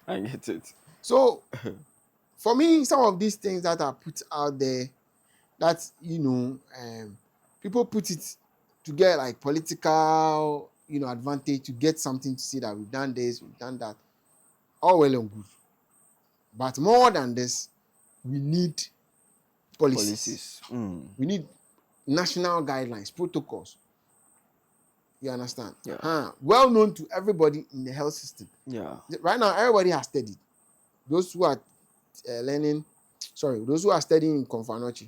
I get it. So for me, some of these things that are put out there, that people put it to get like political, advantage, to get something to say that we've done this, we've done that. All well and good. But more than this, we need policies. Mm. We need national guidelines, protocols. You understand? Yeah. Well known to everybody in the health system. Yeah. Right now, everybody has studied. Those who are those who are studying in Konfanochi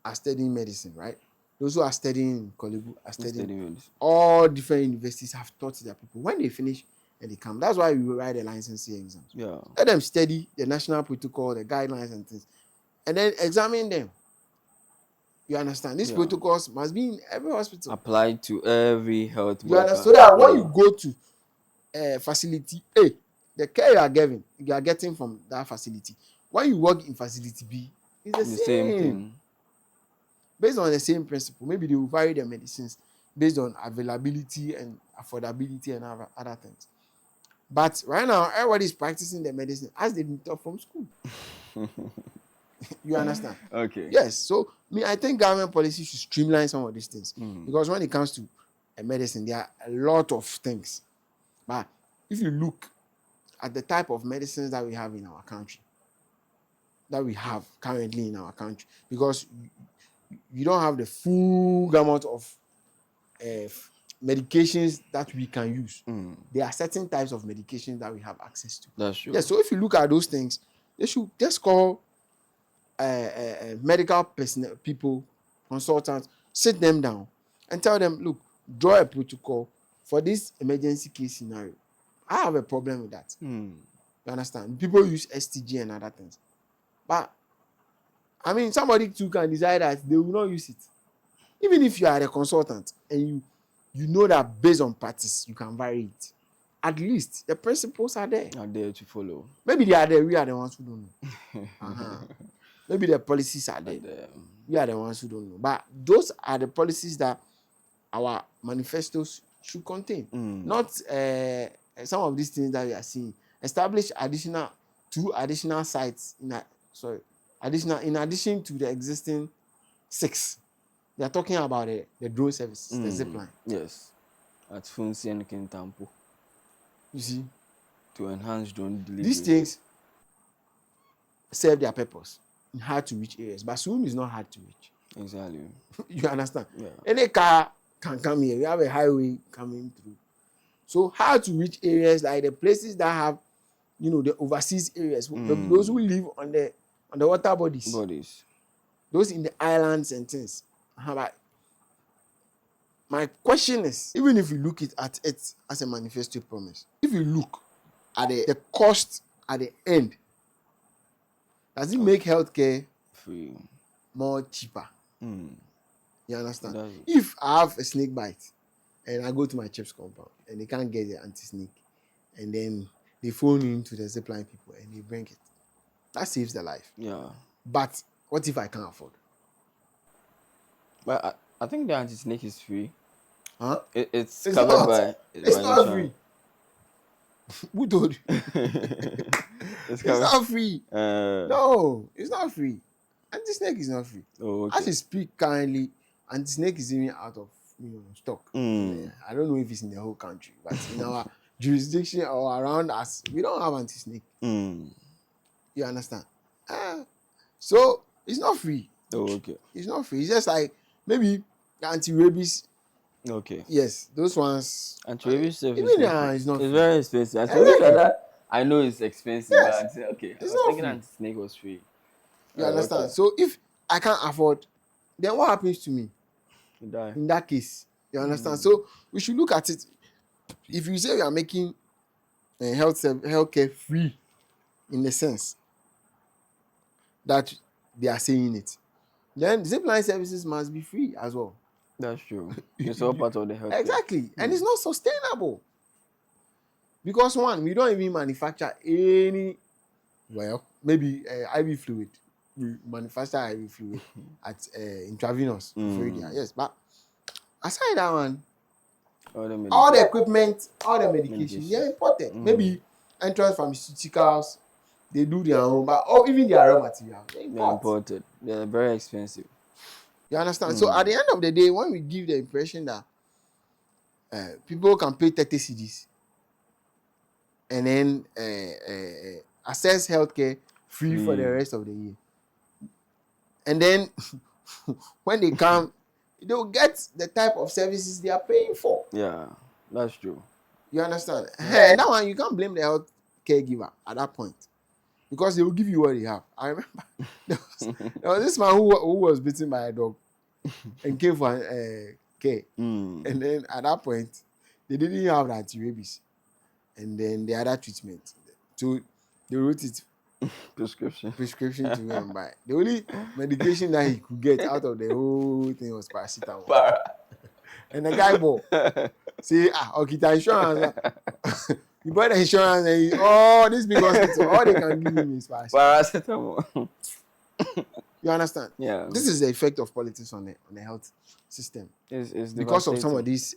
are studying medicine, right? Those who are studying in Kolebu are studying. All different universities have taught their people. When they finish and they come, that's why we write the licensing exams. Yeah. Let them study the national protocol, the guidelines and things, and then examine them. You understand? These protocols must be in every hospital. Applied to every health You worker. understand? So that when you go to a facility A, the care you are getting from that facility. When you work in facility B, it's the same thing. Based on the same principle. Maybe they will vary the medicines based on availability and affordability and other things. But right now, everybody is practicing the medicine as they've been taught from school. You understand? Okay. Yes. So I think government policy should streamline some of these things. Because when it comes to medicine, there are a lot of things. But if you look at the type of medicines that we have in our country, that we have currently in our country, because you don't have the full gamut of medications that we can use. There are certain types of medications that we have access to. That's true. Yes. So if you look at those things, they should just call medical personnel, people, consultants, sit them down and tell them, look, draw a protocol for this emergency case scenario. I have a problem with that. You understand? People use STG and other things. But, somebody too can decide that they will not use it. Even if you are a consultant and you know that based on practice, you can vary it. At least the principles are there. Are there to follow. Maybe they are there. We are the ones who don't know. Maybe the policies are there. We are the ones who don't know. But those are the policies that our manifestos should contain. Not some of these things that we are seeing. Establish two additional sites in addition to the existing 6. They are talking about the drone services, the zip line. Yes. At Funsi and Kintampo. You see? To enhance drone delivery. These things serve their purpose in hard to reach areas. But soon is not hard to reach. Exactly. You understand? Yeah. Any car can come here. We have a highway coming through. So hard to reach areas like the places that have, the overseas areas. Those who live on the water bodies. Those in the islands and things. But my question is, even if you look at it as a manifesto promise, if you look at the cost at the end, does it make healthcare free, more cheaper? You understand? If If I have a snake bite and I go to my chip's compound and they can't get the anti-snake, and then they phone into the zipline people and they bring it, that saves the life. Yeah. But what if I can't afford? But I think the anti-snake is free. Huh? It's covered not. by. It's not free. Who told you? It's not free. No, it's not free. Anti-snake is not free. Oh, okay. As you speak currently, anti-snake is even out of stock. I don't know if it's in the whole country, but in our jurisdiction or around us, we don't have anti-snake. You understand? So it's not free. Oh, okay. It's not free. It's just like maybe anti-rabies. Okay. Yes, those ones. Anti-rabies service. It's not free. It's very expensive. I know it's expensive, yes. But okay. It's I was thinking free. anti-snake was free. You understand? Okay. So if I can't afford, then what happens to me? You die. In that case, you understand? So we should look at it. If you say we are making healthcare free, in the sense that they are saying it, Then zipline services must be free as well. That's true. It's all part of the healthcare. Exactly. And it's not sustainable. Because one, we don't even manufacture any, well, maybe IV fluid. We manufacture IV fluid at intravenous. Yes, but aside that one, all the equipment, all the medication, they are imported. Maybe entrance pharmaceuticals, they do their own, but even their raw material, they imported. They're very expensive. You understand? So at the end of the day, when we give the impression that people can pay 30 cedis and then access healthcare free for the rest of the year, and then when they come, they'll get the type of services they are paying for. Yeah, that's true. You understand? And that one, you can't blame the health caregiver at that point, because they will give you what they have. I remember there was this man who was bitten by a dog and came for care. And then at that point, they didn't have the anti-rabies and then the other treatment. So they wrote it prescription to go and buy. The only medication that he could get out of the whole thing was paracetamol. And the guy bought. Say, okay, the insurance. You buy the insurance and this big hospital, all they can give him is paracetamol. You understand? Yeah. This is the effect of politics on the health system. It's because of some of these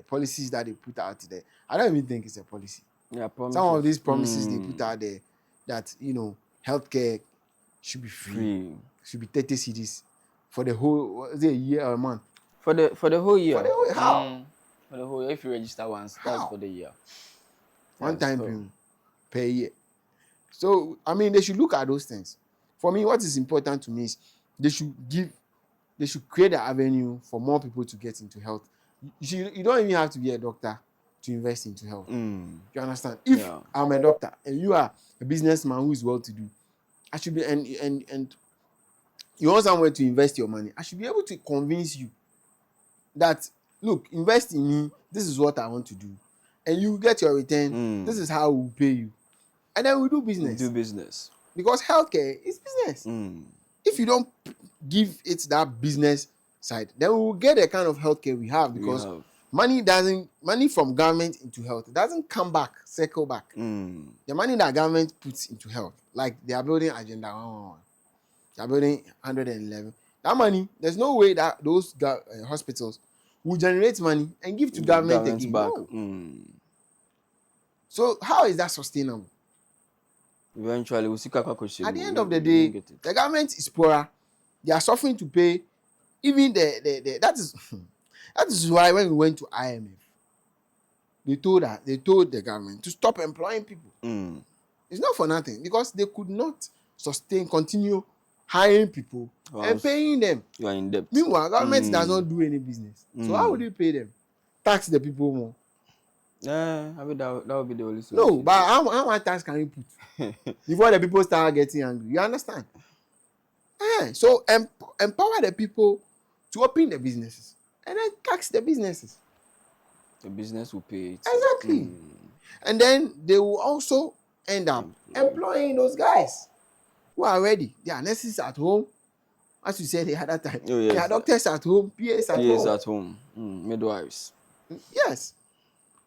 policies that they put out there. I don't even think it's a policy. Yeah, some of these promises they put out there that healthcare should be free. Should be 30 cedis for the whole year or a month. For the whole year. For the whole how? For the whole year, if you register once, that's for the year. One time premium per year. So they should look at those things. For me, what is important to me is they should create an avenue for more people to get into health. You don't even have to be a doctor to invest into health. You understand? If I'm a doctor and you are a businessman who is well-to-do, I should be and you want somewhere to invest your money, I should be able to convince you that, look, invest in me, this is what I want to do, and you get your return, this is how we'll pay you, and then we do business. Because healthcare is business. If you don't give it that business side, then we will get the kind of healthcare we have, because money from government into health doesn't circle back. The money that government puts into health, like they are building Agenda 111, they are building 111. That money, there's no way that those hospitals will generate money and give to government again. Back. No. So how is that sustainable? Eventually, we'll see. At the end of the day, the government is poorer. They are suffering to pay. Even that is why when we went to IMF, they told the government to stop employing people. It's not for nothing, because they could not continue hiring people and paying them. You are in debt. Meanwhile, government does not do any business. So how would you pay them? Tax the people more. I mean that would be the only solution. No, but how much tax can you put before the people start getting angry? You understand? So empower the people to open the businesses and then tax the businesses. The business will pay it. Exactly. And then they will also end up employing those guys who are ready. They are nurses at home, as you said the other time. They are doctors at home, PAs at home. Midwives. Yes.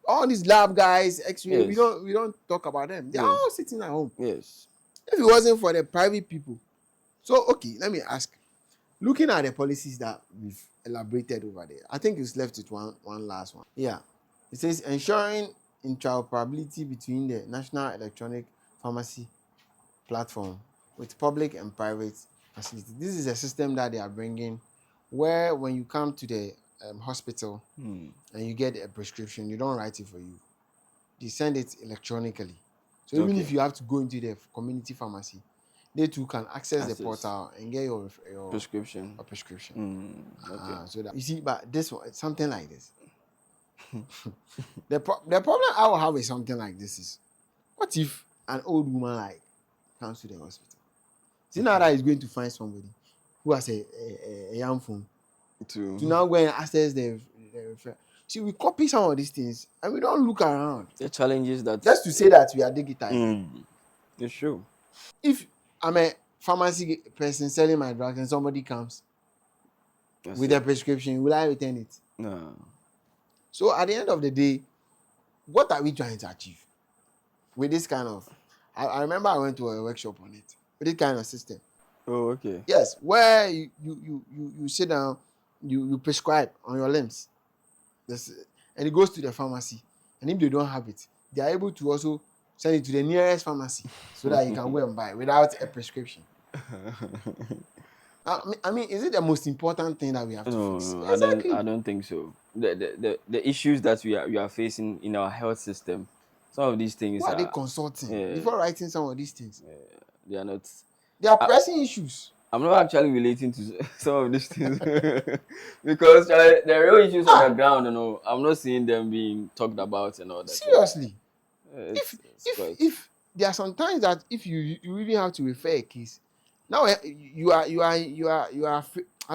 All these lab guys, X-ray, we don't talk about them. They are all sitting at home. Yes. If it wasn't for the private people. So, okay, let me ask. Looking at the policies that we've elaborated over there, I think it's left with one last one. Yeah. It says ensuring interoperability between the National Electronic Pharmacy Platform with public and private facilities. This is a system that they are bringing where when you come to the hospital and you get a prescription, you don't write it for you. They send it electronically. So even if you have to go into the community pharmacy, they too can access the portal and get your prescription. So that you see, but this one, something like this. The problem I will have with something like this is, what if an old woman comes to the hospital? See, now that he's going to find somebody who has a young phone to now go and access the see, we copy some of these things and we don't look around. The challenges that just to say that we are digitized. It's true. If I'm pharmacy person selling my drugs and somebody comes with a prescription, will I return it? No. So at the end of the day, what are we trying to achieve with this kind of? I remember I went to a workshop on it with this kind of system. Oh, okay. Yes, where you sit down, you prescribe on your limbs, this, and it goes to the pharmacy, and if they don't have it, they are able to also send it to the nearest pharmacy so that you can go and buy without a prescription. I mean, is it the most important thing that we have to fix? No, Exactly. I don't think so. The issues that we are facing in our health system, some of these things Who are they are, consulting yeah, before writing some of these things? they are not. They are I, pressing issues. I'm not actually relating to some of these things because the real issues on the ground, I'm not seeing them being talked about and all that. Seriously. It's, it's quite. If there are some times that if you really have to refer a case, now I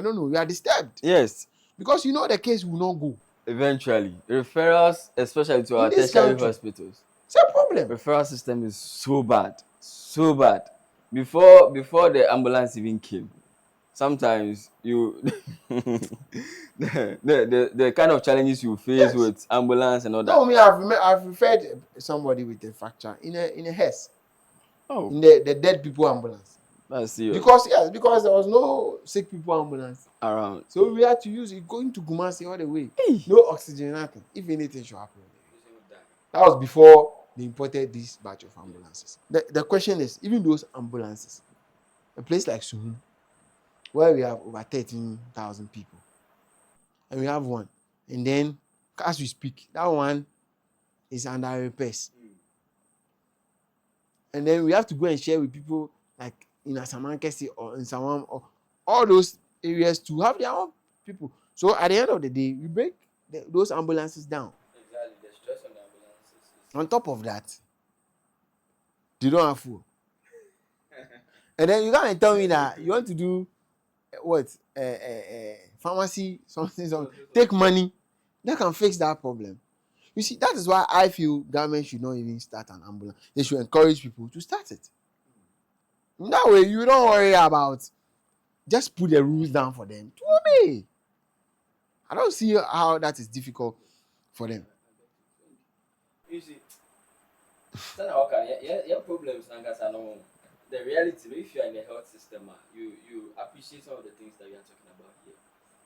don't know, you are disturbed Yes, because you know the case will not go eventually referrals, especially to in our this tertiary country. hospitals. It's a problem. Referral system is so bad, so bad. Before the ambulance even came, sometimes you the kind of challenges you face Yes. with ambulance and all that. No, me, I've referred somebody with a fracture in a hearse Oh, in the dead people ambulance. that's serious. Because there was no sick people ambulance. Around. So we had to use it going to Kumasi all the way. Hey. No oxygen, nothing. If anything should happen. That was before they imported this batch of ambulances. The question is, even those ambulances, a place like Suhum, where we have over 13,000 people, and we have one, and then as we speak, that one is under repairs. And then we have to go and share with people like in Asamankesi or in Sawam or all those areas to have their own people. So at the end of the day, we break those ambulances down. Exactly, the stress on the ambulances is On top of that, they don't have food. And then you can't tell me that you want to do what pharmacy something take money that can fix that problem. You see, that is why I feel government should not even start an ambulance. They should encourage people to start it. That way you don't worry about, just put the rules down for them to obey. I don't see how that is difficult for them. you see, somehow can your problems and no. The reality, if you are in the health system, you appreciate some of the things that we are talking about here.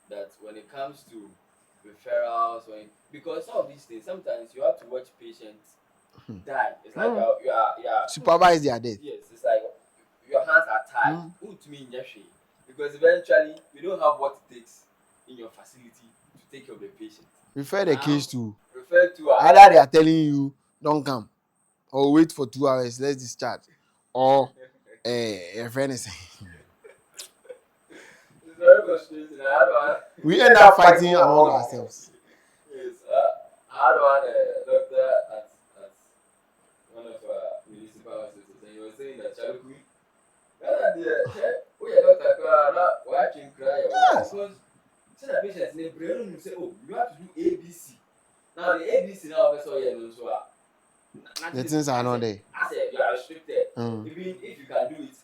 That when it comes to referrals, because some of these things, sometimes you have to watch patients die. It's like you are Supervise their death. yes, it's like your hands are tied. Who to me in because eventually you don't have what it takes in your facility to take care of the patient. Refer the case to Refer to either they are telling you don't come or wait for 2 hours, let's discharge, or a friend is it's very frustrating. we end up fighting among ourselves. Yes, I had one doctor at one of our municipal hospitals, and he was saying that Chaluku, we are not watching cry Yes. because some patients in the brain will say, oh, you have to do ABC. Now the ABC now also so The things are not there. I said you are restricted. Even if you can do it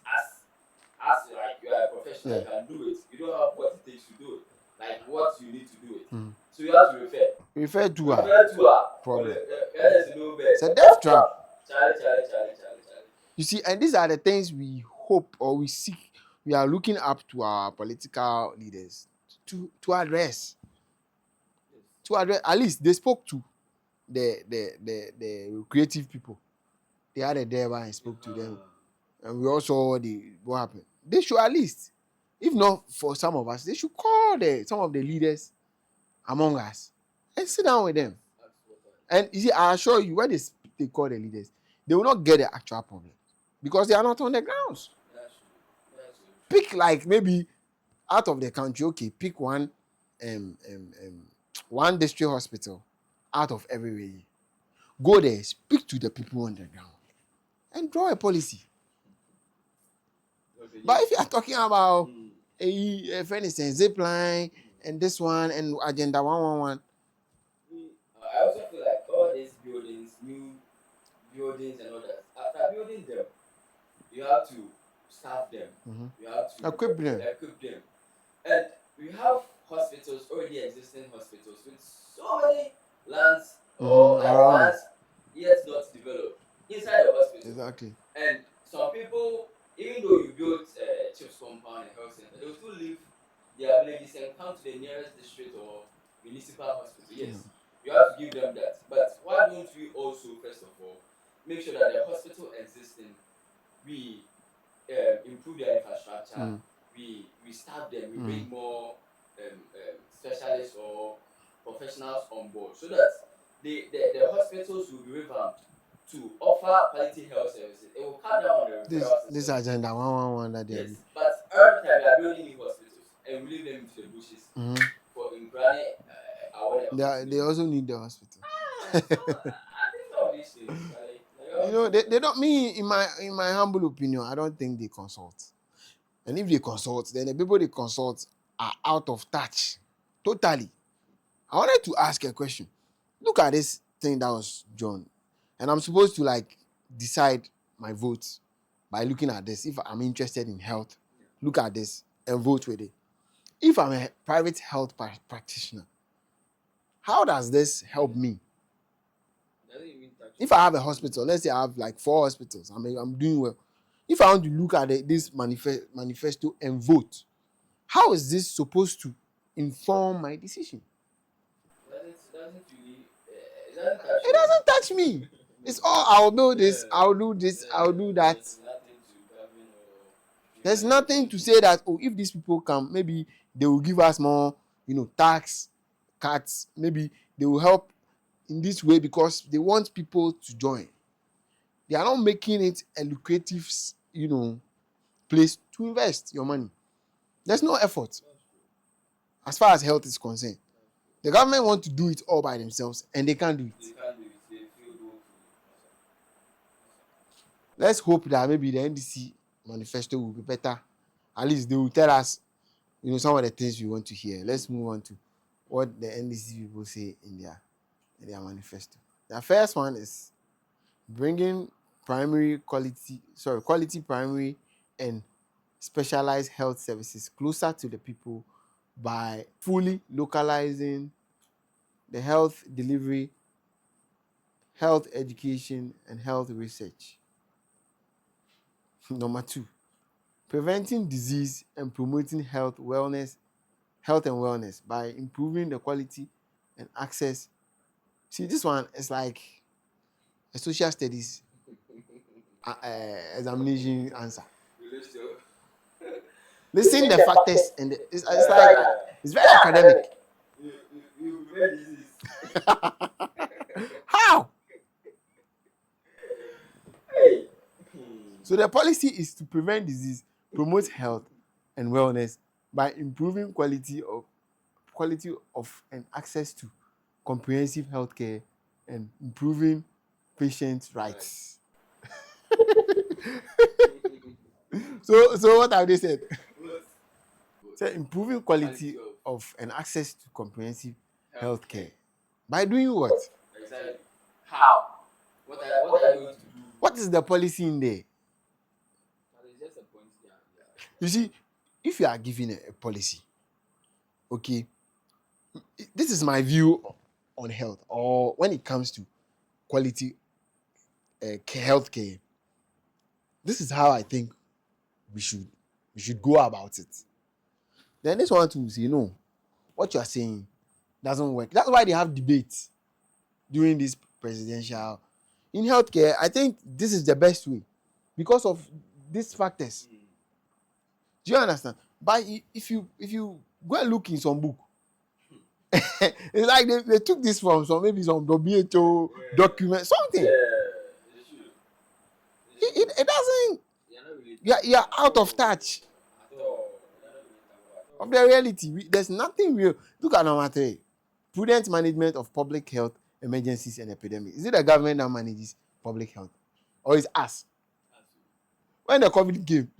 as like you are a professional, you can do it. You don't have what it takes to do it. Like what you need to do it. So you have to refer. Refer to a problem. It's a death trap. Charlie. You see, and these are the things we hope or we seek. We are looking up to our political leaders to address. To address, at least they spoke to the creative people. They had a there and spoke to them, and we also saw what happened. They should at least, if not for some of us, they should call some of the leaders among us and sit down with them. And you see, I assure you, when they call the leaders, they will not get the actual problem because they are not on the grounds. Pick like maybe out of the country, okay, pick one one district hospital out of everywhere. Go there, speak to the people on the ground, and draw a policy. But if you are talking about for instance, zip line and this one and agenda 111, I also feel like all these buildings, new buildings and all that, after building them, you have to staff them. Mhm. We have to Equip them. equip them. And we have hospitals, already existing hospitals, with so many lands or like Around lands yet not developed inside the hospital. Exactly. And some people, even though you build chips compound and health center, they will still leave their villages and come to the nearest district or municipal hospital. Yes, you have to give them that. But why don't we also, first of all, make sure that the hospital existing, we improve their infrastructure, we staff them, we bring more specialists or professionals on board so that the hospitals will be revamped to offer quality health services. It will cut down on the referral This system. agenda 111 that they Yes, but every time we are building new hospitals and we leave them into the bushes for Ukraine, they also need the hospital. I think some of these things, They don't, me in my humble opinion, I don't think they consult. And if they consult, then the people they consult are out of touch. Totally. I wanted to ask a question. Look at this thing that was John. And I'm supposed to like decide my vote by looking at this. If I'm interested in health, look at this and vote with it. If I'm a private health practitioner, how does this help me? If I have a hospital, let's say I have like 4 hospitals, I'm doing well. If I want to look at this manifesto and vote, how is this supposed to inform my decision? It doesn't touch me. It's all I'll build this, I'll do this, I'll do that. There's nothing to say that, oh, if these people come, maybe they will give us more, tax cuts. Maybe they will help in this way because they want people to join. They are not making it a lucrative, place to invest your money. There's no effort as far as health is concerned. The government want to do it all by themselves and they can't do it. Let's hope that maybe the NDC manifesto will be better. At least they will tell us, some of the things we want to hear. Let's move on to what the NDC people say in their manifesto. The first one is bringing quality primary and specialized health services closer to the people by fully localizing the health delivery, health education, and health research. Number 2, preventing disease and promoting health and wellness by improving the quality and access. See, this one is like a social studies examination answer. Listen the factors and it's like it's very academic. How? So the policy is to prevent disease, promote health and wellness by improving quality of and access to comprehensive healthcare and improving patient rights. So what have they said? So improving quality of and access to comprehensive healthcare by doing what? Exactly. How? What are you going to do? What is the policy in there? You see, if you are given a policy, okay, this is my view on health, or when it comes to quality healthcare. This is how I think we should go about it. Then this one to say, no, what you are saying doesn't work. That's why they have debates during this presidential. In healthcare, I think this is the best way because of these factors. Do you understand? But if you go and look in some book, it's like they took this from maybe some WHO document, something. It doesn't. You're out of touch of the reality. There's nothing real. Look at number 3. Prudent management of public health emergencies and epidemics. Is it the government that manages public health? Or is us? When the COVID came,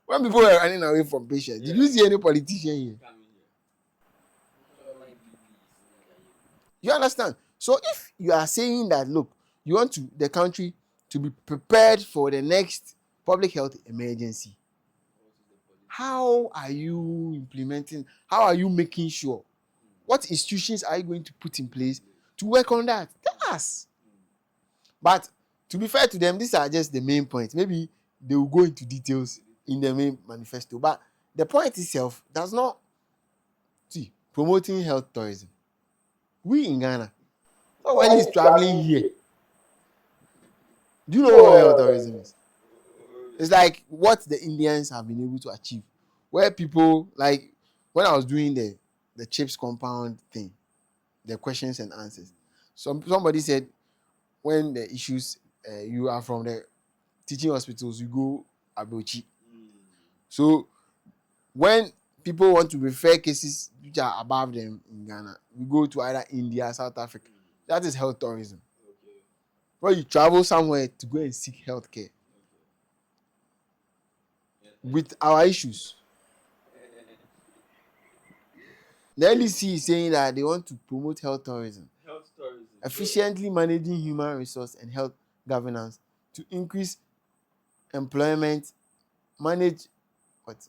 when people were running away from patients, did you see any politician here? You understand? So if you are saying that, look, you want the country to be prepared for the next public health emergency. How are you implementing? How are you making sure? What institutions are you going to put in place to work on that? Tell us. But to be fair to them, these are just the main points. Maybe they will go into details in the main manifesto. But the point itself does not see promoting health tourism. We in Ghana, somebody is traveling here. Do you know what health tourism is? It's like what the Indians have been able to achieve. Where people, like when I was doing the chips compound thing, the questions and answers. Somebody said when the issues you are from the teaching hospitals, you go Abuchi. So when people want to refer cases which are above them in Ghana, we go to either India, South Africa. That is health tourism. Where you travel somewhere to go and seek health care with our issues. The LEC is saying that they want to promote health tourism, efficiently managing human resource and health governance to increase employment, manage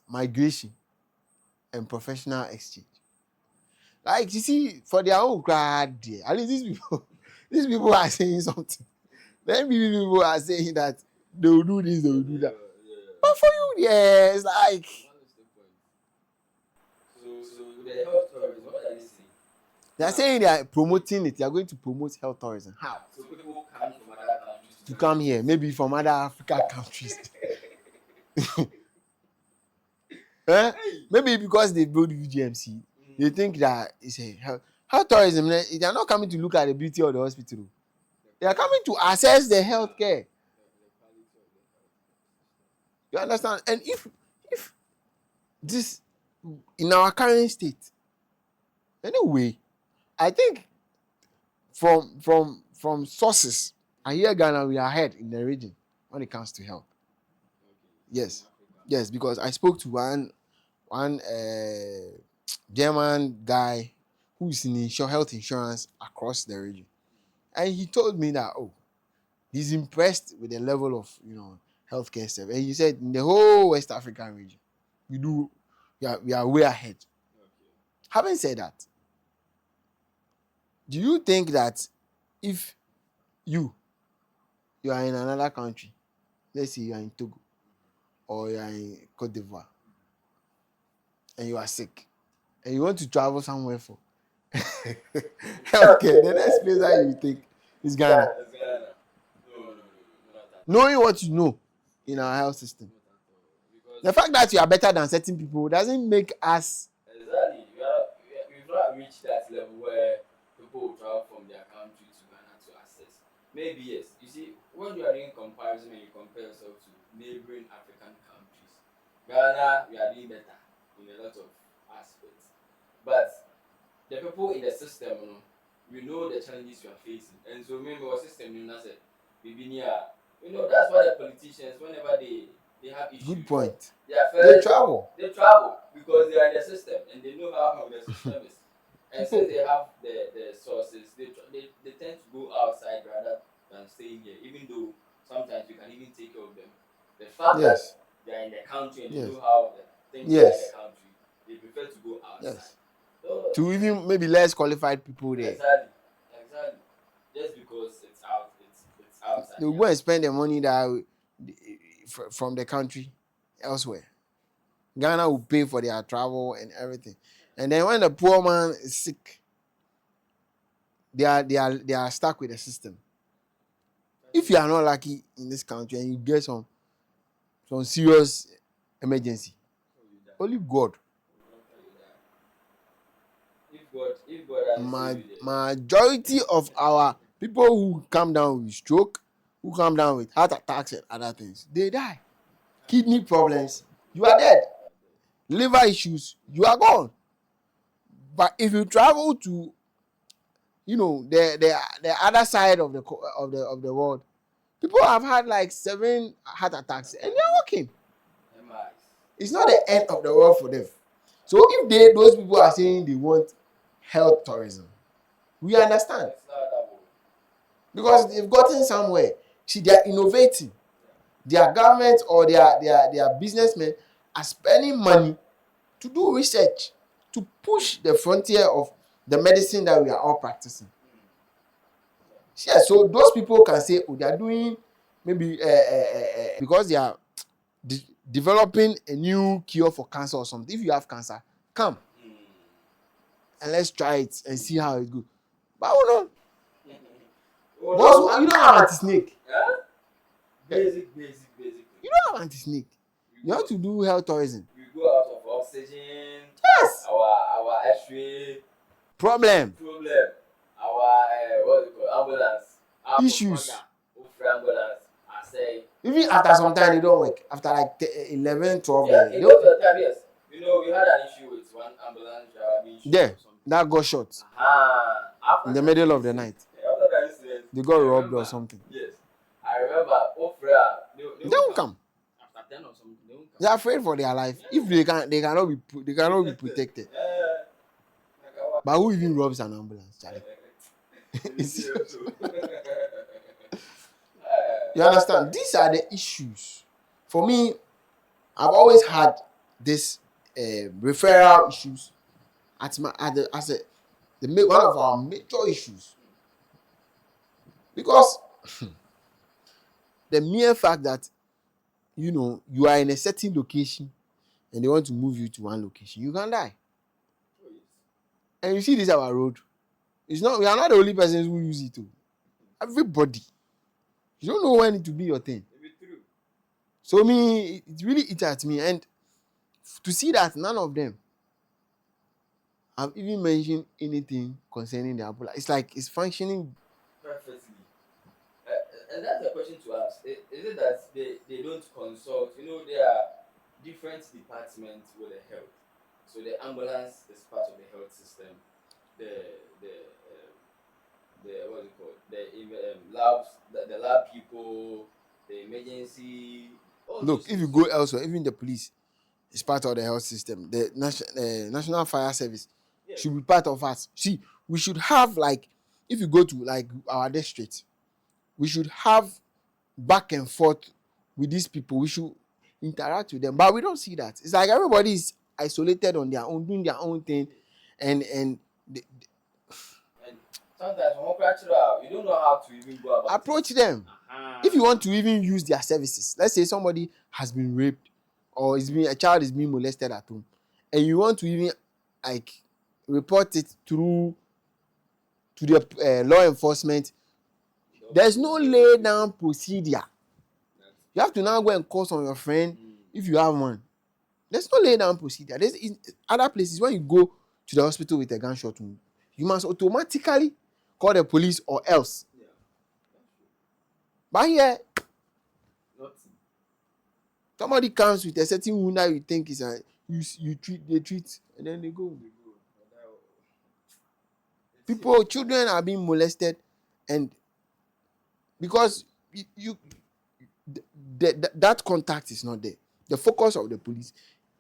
migration, and professional exchange. Like you see, for their own crowd, at least these people are saying something. Then people are saying that they will do this, they will do that. But for you, yeah, it's like So the health tourism, what are they saying? they are saying they are promoting it. They are going to promote health tourism. How? So people coming from other countries To come here, maybe from other African countries. Eh? Maybe because they build UGMC, they think that it's a health tourism. They are not coming to look at the beauty of the hospital. They are coming to assess the health care. You understand? And if this in our current state, anyway, I think from sources, I hear Ghana we are ahead in the region when it comes to health. Yes, because I spoke to one German guy who's in health insurance across the region, and he told me that he's impressed with the level of healthcare service. And he said in the whole West African region, we are way ahead. Having said that, do you think that if you are in another country, let's say you are in Togo or you are in Cote d'Ivoire, and you are sick, and you want to travel somewhere for healthcare, the next place that you think is Ghana. Knowing what you know in our health system, the fact that you are better than certain people doesn't make us. Exactly. We've not reached that level where people will travel from their country to Ghana to access. Maybe yes. You see, when you are doing comparison and you compare yourself to neighboring African countries, Ghana, we are doing better in a lot of aspects. But the people in the system, we know the challenges we are facing. And so maybe our system, said, that's why the politicians, whenever they have issues. Good point. They travel because they are in the system and they know how the system is. And since they have the sources, they tend to go outside rather than staying here, even though sometimes you can even take care of them. The fact that they are in the country and they know how the things are in the country, they prefer to go outside. So, to even maybe less qualified people there. Exactly. Just because it's outside. They will go and spend the money that from the country elsewhere. Ghana will pay for their travel and everything. And then when the poor man is sick, they are stuck with the system. If you are not lucky in this country and you get some serious emergency, only God. If God majority of our people who come down with stroke, who come down with heart attacks and other things, they die. Kidney problems, you are dead. Liver issues, you are gone. But if you travel to the other side of the world, people have had like 7 heart attacks and they are walking. It's not the end of the world for them. So if those people are saying they want health tourism, we understand, because they've gotten somewhere. See, they are innovating. their government or their businessmen are spending money to do research, to push the frontier of the medicine that we are all practicing. Yeah, so those people can say, oh, they are doing maybe because they are developing a new cure for cancer or something. If you have cancer, come and let's try it and see how it goes. But hold on, boss, you don't have anti-snake. Basic. You don't have anti-snake. You have to do health tourism. We go out of oxygen. Yes. Our X-ray Problem. Our what's it called? Ambulance. Issues. Ambulance. I say. Even after some time, they don't work. After like 11, 12 Yeah, days. it goes to the time, yes. You know, we had an issue with one ambulance driver being shot There, or something. that got shot in the middle of the night. After that incident, They got robbed or something. yes. I remember Ofra, They won't come. after 10 or something, they won't come. They are afraid for their life. If they cannot be protected. But who even robs an ambulance, Charlie? You understand? These are the issues. For me, I've always had this referral issues as one of our major issues. Because the mere fact that you are in a certain location and they want to move you to one location, you can die. And you see this our road. We are not the only persons who use it too. Everybody. You don't know when to be your thing. So it really eats at me. And to see that none of them have even mentioned anything concerning the Ebola, it's like it's functioning perfectly. And that's the question to ask. Is it that they don't consult? There are different departments with the health. So the ambulance is part of the health system. What's it called? The labs, the lab people, the emergency. Look, if you go elsewhere, even the police is part of the health system. The National Fire Service should be part of us. See, we should have, like, if you go to like our district, we should have back and forth with these people. We should interact with them, but we don't see that. It's like everybody is isolated on their own, doing their own thing, and sometimes you don't know how to even go about approach them. If you want to even use their services, let's say somebody has been raped or a child is being molested at home, and you want to even like report it to the law enforcement, there's no lay down procedure. You have to now go and call on your friend if you have one. There's no lay down procedure. There's in other places when you go to the hospital with a gunshot wound, you must automatically call the police or else. But here, somebody comes with a certain wound that you think is they treat, and then they go. Children are being molested, and because that contact is not there. The focus of the police,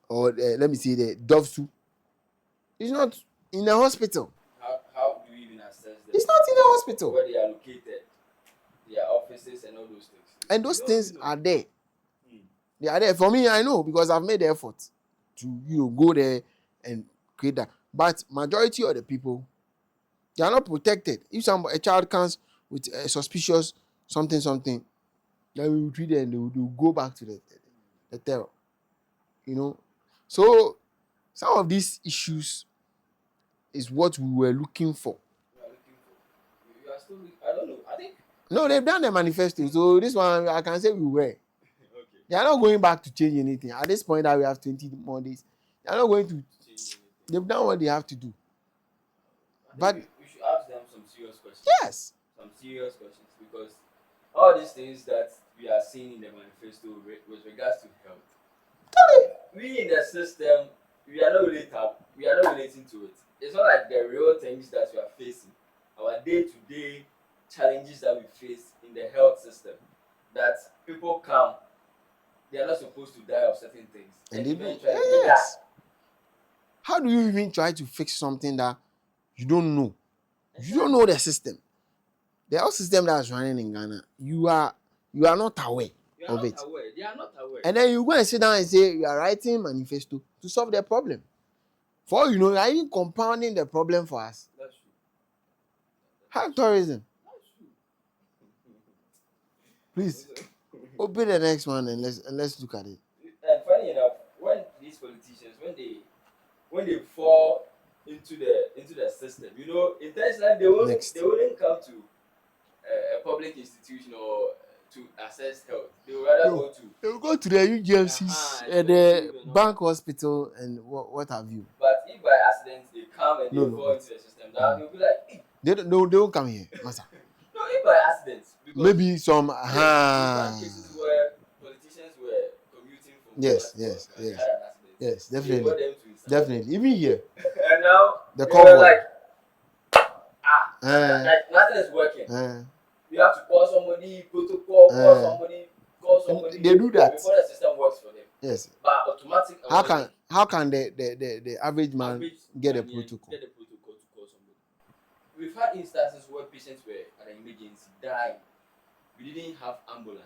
or let me say the DOVSU, is not in the hospital. How do you even assess them? It's not in the hospital. Where they are located, their offices and all those things. And those things are there. They are there. For me, I know because I've made the effort to go there and create that. But majority of the people, they are not protected. If a child comes with a suspicious something, then we will treat them and they will go back to the terror. So some of these issues is what we were looking for. You are still, I don't know. I think. No, they've done the manifesto. So this one, I can say we were. Okay. They are not going back to change anything. At this point that we have 20 more days, they are not going to change anything. They've done what they have to do. But we should ask them some serious questions. Yes. Some serious questions, because all these things that we are seeing in the manifesto with regards to health, we in the system, we are not relating to it. It's not like the real things that we are facing, our day-to-day challenges that we face in the health system, that people come, they are not supposed to die of certain things. And eventually yes. How do you even try to fix something that you don't know? You don't know the system. The health system that is running in Ghana, you are not aware of it. They are not aware. And then you go and sit down and say you are writing manifesto to solve the problem. For all you know, you are even compounding the problem for us. That's true. How tourism? That's true. Please open the next one and let's look at it. And funny enough, when these politicians, when they fall into the system, you know, intentionally they wouldn't come to a public institution or to access health. They would rather go to. They will go to the UGMCs and the bank hospital and what have you. But if by accident they come and they fall into the system, now they'll be like, hey. They won't come here, master. No, if by accident. Maybe some cases where politicians were commuting from yes, definitely. Even here. And now the they convoy. were like, like nothing is working. You have to call somebody, protocol, call somebody. They do that before the system works for them. Yes. But automatic. How can the average man get a protocol? Get a protocol to call somebody. We've had instances where patients were at an emergency dying. We didn't have ambulance,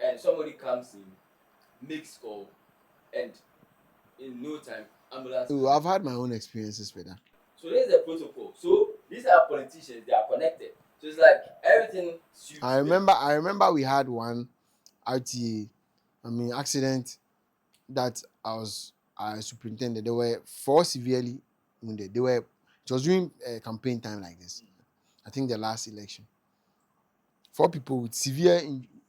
and somebody comes in, makes call, and in no time ambulance. So I've had my own experiences with that. So there's the protocol. So these are politicians; they are connected. So it's like everything. I remember we had one RTA, accident that I superintended. There were 4 severely wounded. It was during campaign time like this. I think the last election. 4 people with severe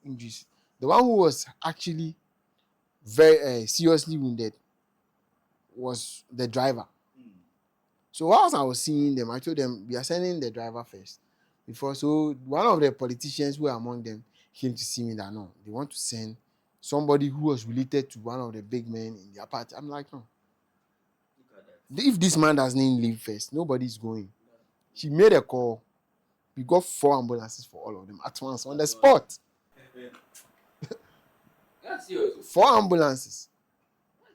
injuries. The one who was actually very seriously wounded was the driver. So whilst I was seeing them, I told them we are sending the driver first. So one of the politicians who were among them came to see me that no, they want to send somebody who was related to one of the big men in their party. I'm like, no. If this man doesn't leave first, nobody's going. She made a call. We got 4 ambulances for all of them at once on the spot. 4 ambulances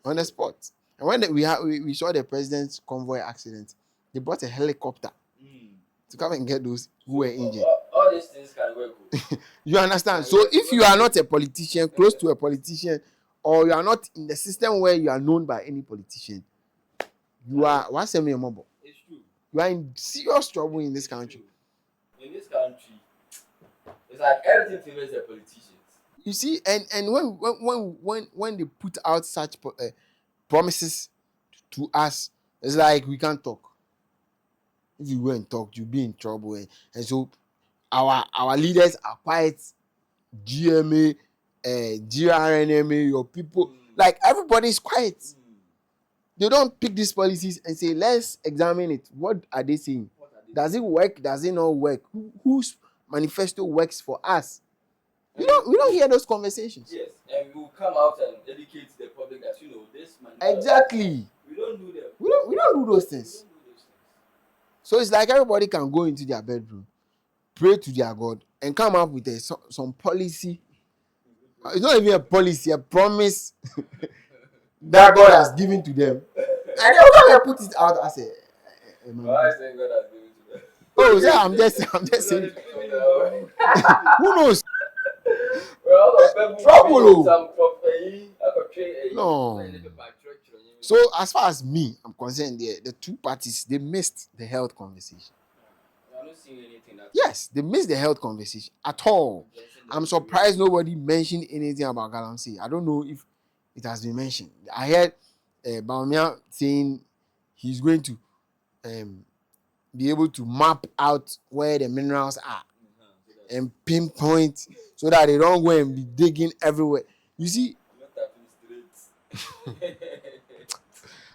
on the spot. And when we saw the president's convoy accident, they brought a helicopter to come and get those who were injured. All these things can work. You understand? So if you are not a politician, close to a politician, or you are not in the system where you are known by any politician, you are what's a mere mobile. It's true. You are in serious trouble in this country. In this country, it's like everything favors the politicians. You see, and when they put out such promises to us, it's like we can't talk. If you go and talk, you'll be in trouble. And so our leaders are quite GMA, GRNMA, your people. Like everybody is quiet. They don't pick these policies and say, let's examine it. What are they saying? Does it work? Does it not work? Whose manifesto works for us? We don't hear those conversations. Yes, and we will come out and educate the public that this manifesto. Exactly. We don't do them. We don't do those things. So it's like everybody can go into their bedroom, pray to their God, and come up with some policy. It's not even a policy, a promise that God has given to them. And they'll come and put it out as a Why is saying God has given to them? Oh, yeah, I'm just saying. Who knows? Trouble. No. So as far as me, I'm concerned, the 2 parties, they missed the health conversation. I'm not seeing anything. Yes, they missed the health conversation at all. I'm surprised nobody mentioned anything about Galamsey. I don't know if it has been mentioned. I heard Baumia saying he's going to be able to map out where the minerals are and pinpoint so that they don't go and be digging everywhere. You see,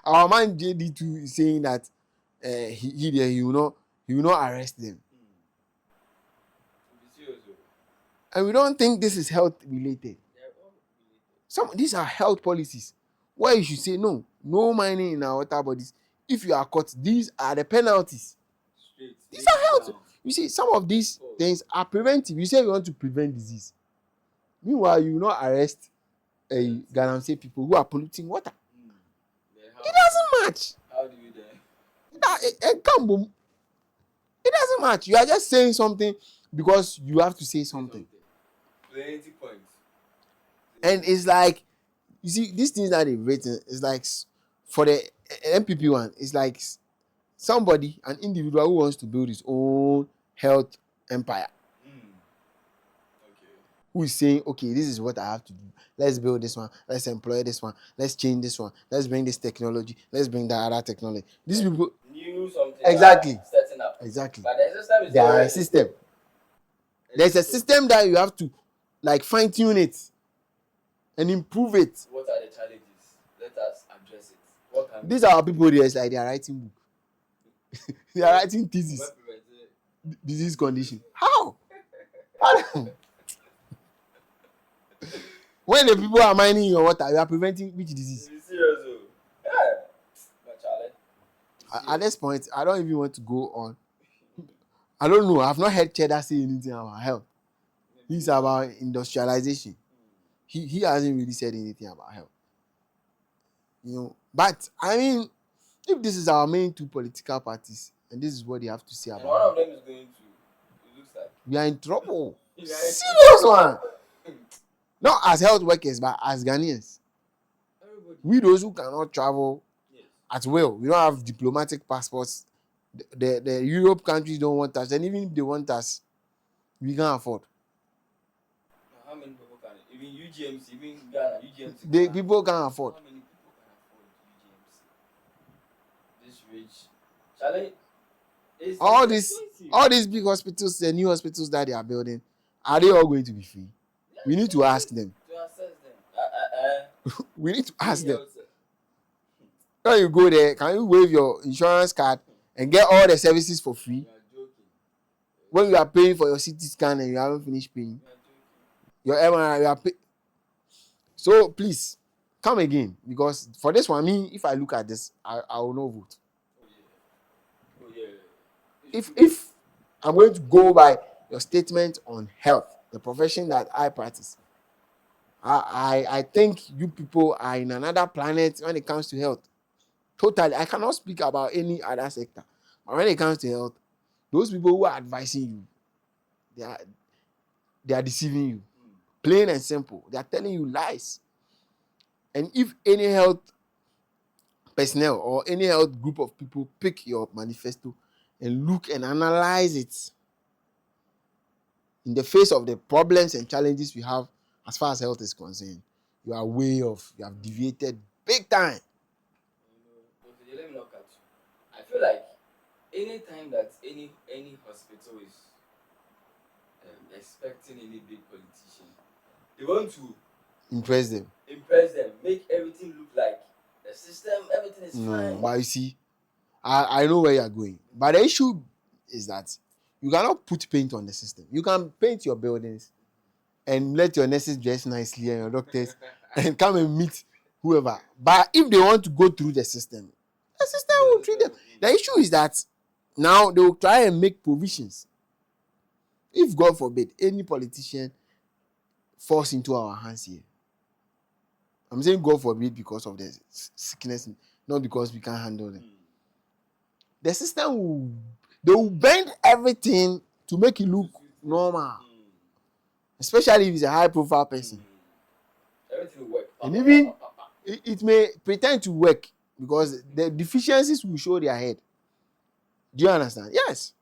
our man JD2 is saying that he will not arrest them. And we don't think this is health related. These are health policies where you should say no mining in our water bodies. If you are caught, these are the penalties. These are health. You see, some of these things are preventive. You say you want to prevent disease. Meanwhile, you will not arrest Galamsey people who are polluting water. It doesn't match. How do you then? It doesn't match. You are just saying something because you have to say something. Plenty points. And it's like, you see, these things that they've written is like for the MPP one, it's like somebody, an individual who wants to build his own health empire, Okay. who is saying, okay, this is what I have to do. Let's build this one. Let's employ this one. Let's change this one. Let's bring this technology. Let's bring that other technology. These people, New something. exactly, Setting up. exactly. But the system is There are a already. system. There's a system that you have to like fine tune it and improve it. What are the challenges? Let us address it. What can These are our people here. It's like they are writing book. They are writing thesis. Disease condition. How? When the people are mining your water, you are preventing which disease? It's serious, though. Yeah. But challenge. At this point, I don't even want to go on. I don't know. I've not heard Cheddar say anything about health. He's about industrialization. He hasn't really said anything about health. You know, but I mean, if this is our main two political parties, and this is what they have to say And about one health, of them is going to. It looks like. we are in trouble. Yeah. Serious one. Not as health workers, but as Ghanaians. Everybody. We those who cannot travel Yes. at will. We don't have diplomatic passports. The Europe countries don't want us, and even if they want us, we can't afford. How many people can it? Even UGMC, even Ghana, UGMC. The people can't afford. How many people can afford UGMC? This rich. Challenge. All these big hospitals, the new hospitals that they are building, are they all going to be free? We need to ask them. To assess them. We need to ask them. When you go there, can you waive your insurance card and get all the services for free? You are joking. When you are paying for your CT scan and you haven't finished paying, You are joking. your MRI, you are paying. So please, come again, because for this one, me, if I look at this, I will not vote. Oh yeah. If I'm going to go by your statement on health, the profession that I practice, I think you people are in another planet when it comes to health. Totally. I cannot speak about any other sector. But when it comes to health, those people who are advising you, they are deceiving you. Plain and simple. They are telling you lies. And if any health personnel or any health group of people pick your manifesto and look and analyze it in the face of the problems and challenges we have as far as health is concerned, you are way off. You have deviated big time. Okay, let me not cut you. I feel like anytime that any hospital is expecting any big politician, they want to Impress them. make everything look like the system, everything is fine. But you see, I know where you are going. But the issue is that you cannot put paint on the system. You can paint your buildings and let your nurses dress nicely and your doctors and come and meet whoever. But if they want to go through the system will treat them. The issue is that now they will try and make provisions. If God forbid any politician falls into our hands here, I'm saying God forbid because of the sickness, not because we can't handle them. The system they will bend everything to make it look normal, especially if it's a high profile person. Everything will work. And even it may pretend to work because the deficiencies will show their head. Do you understand? Yes.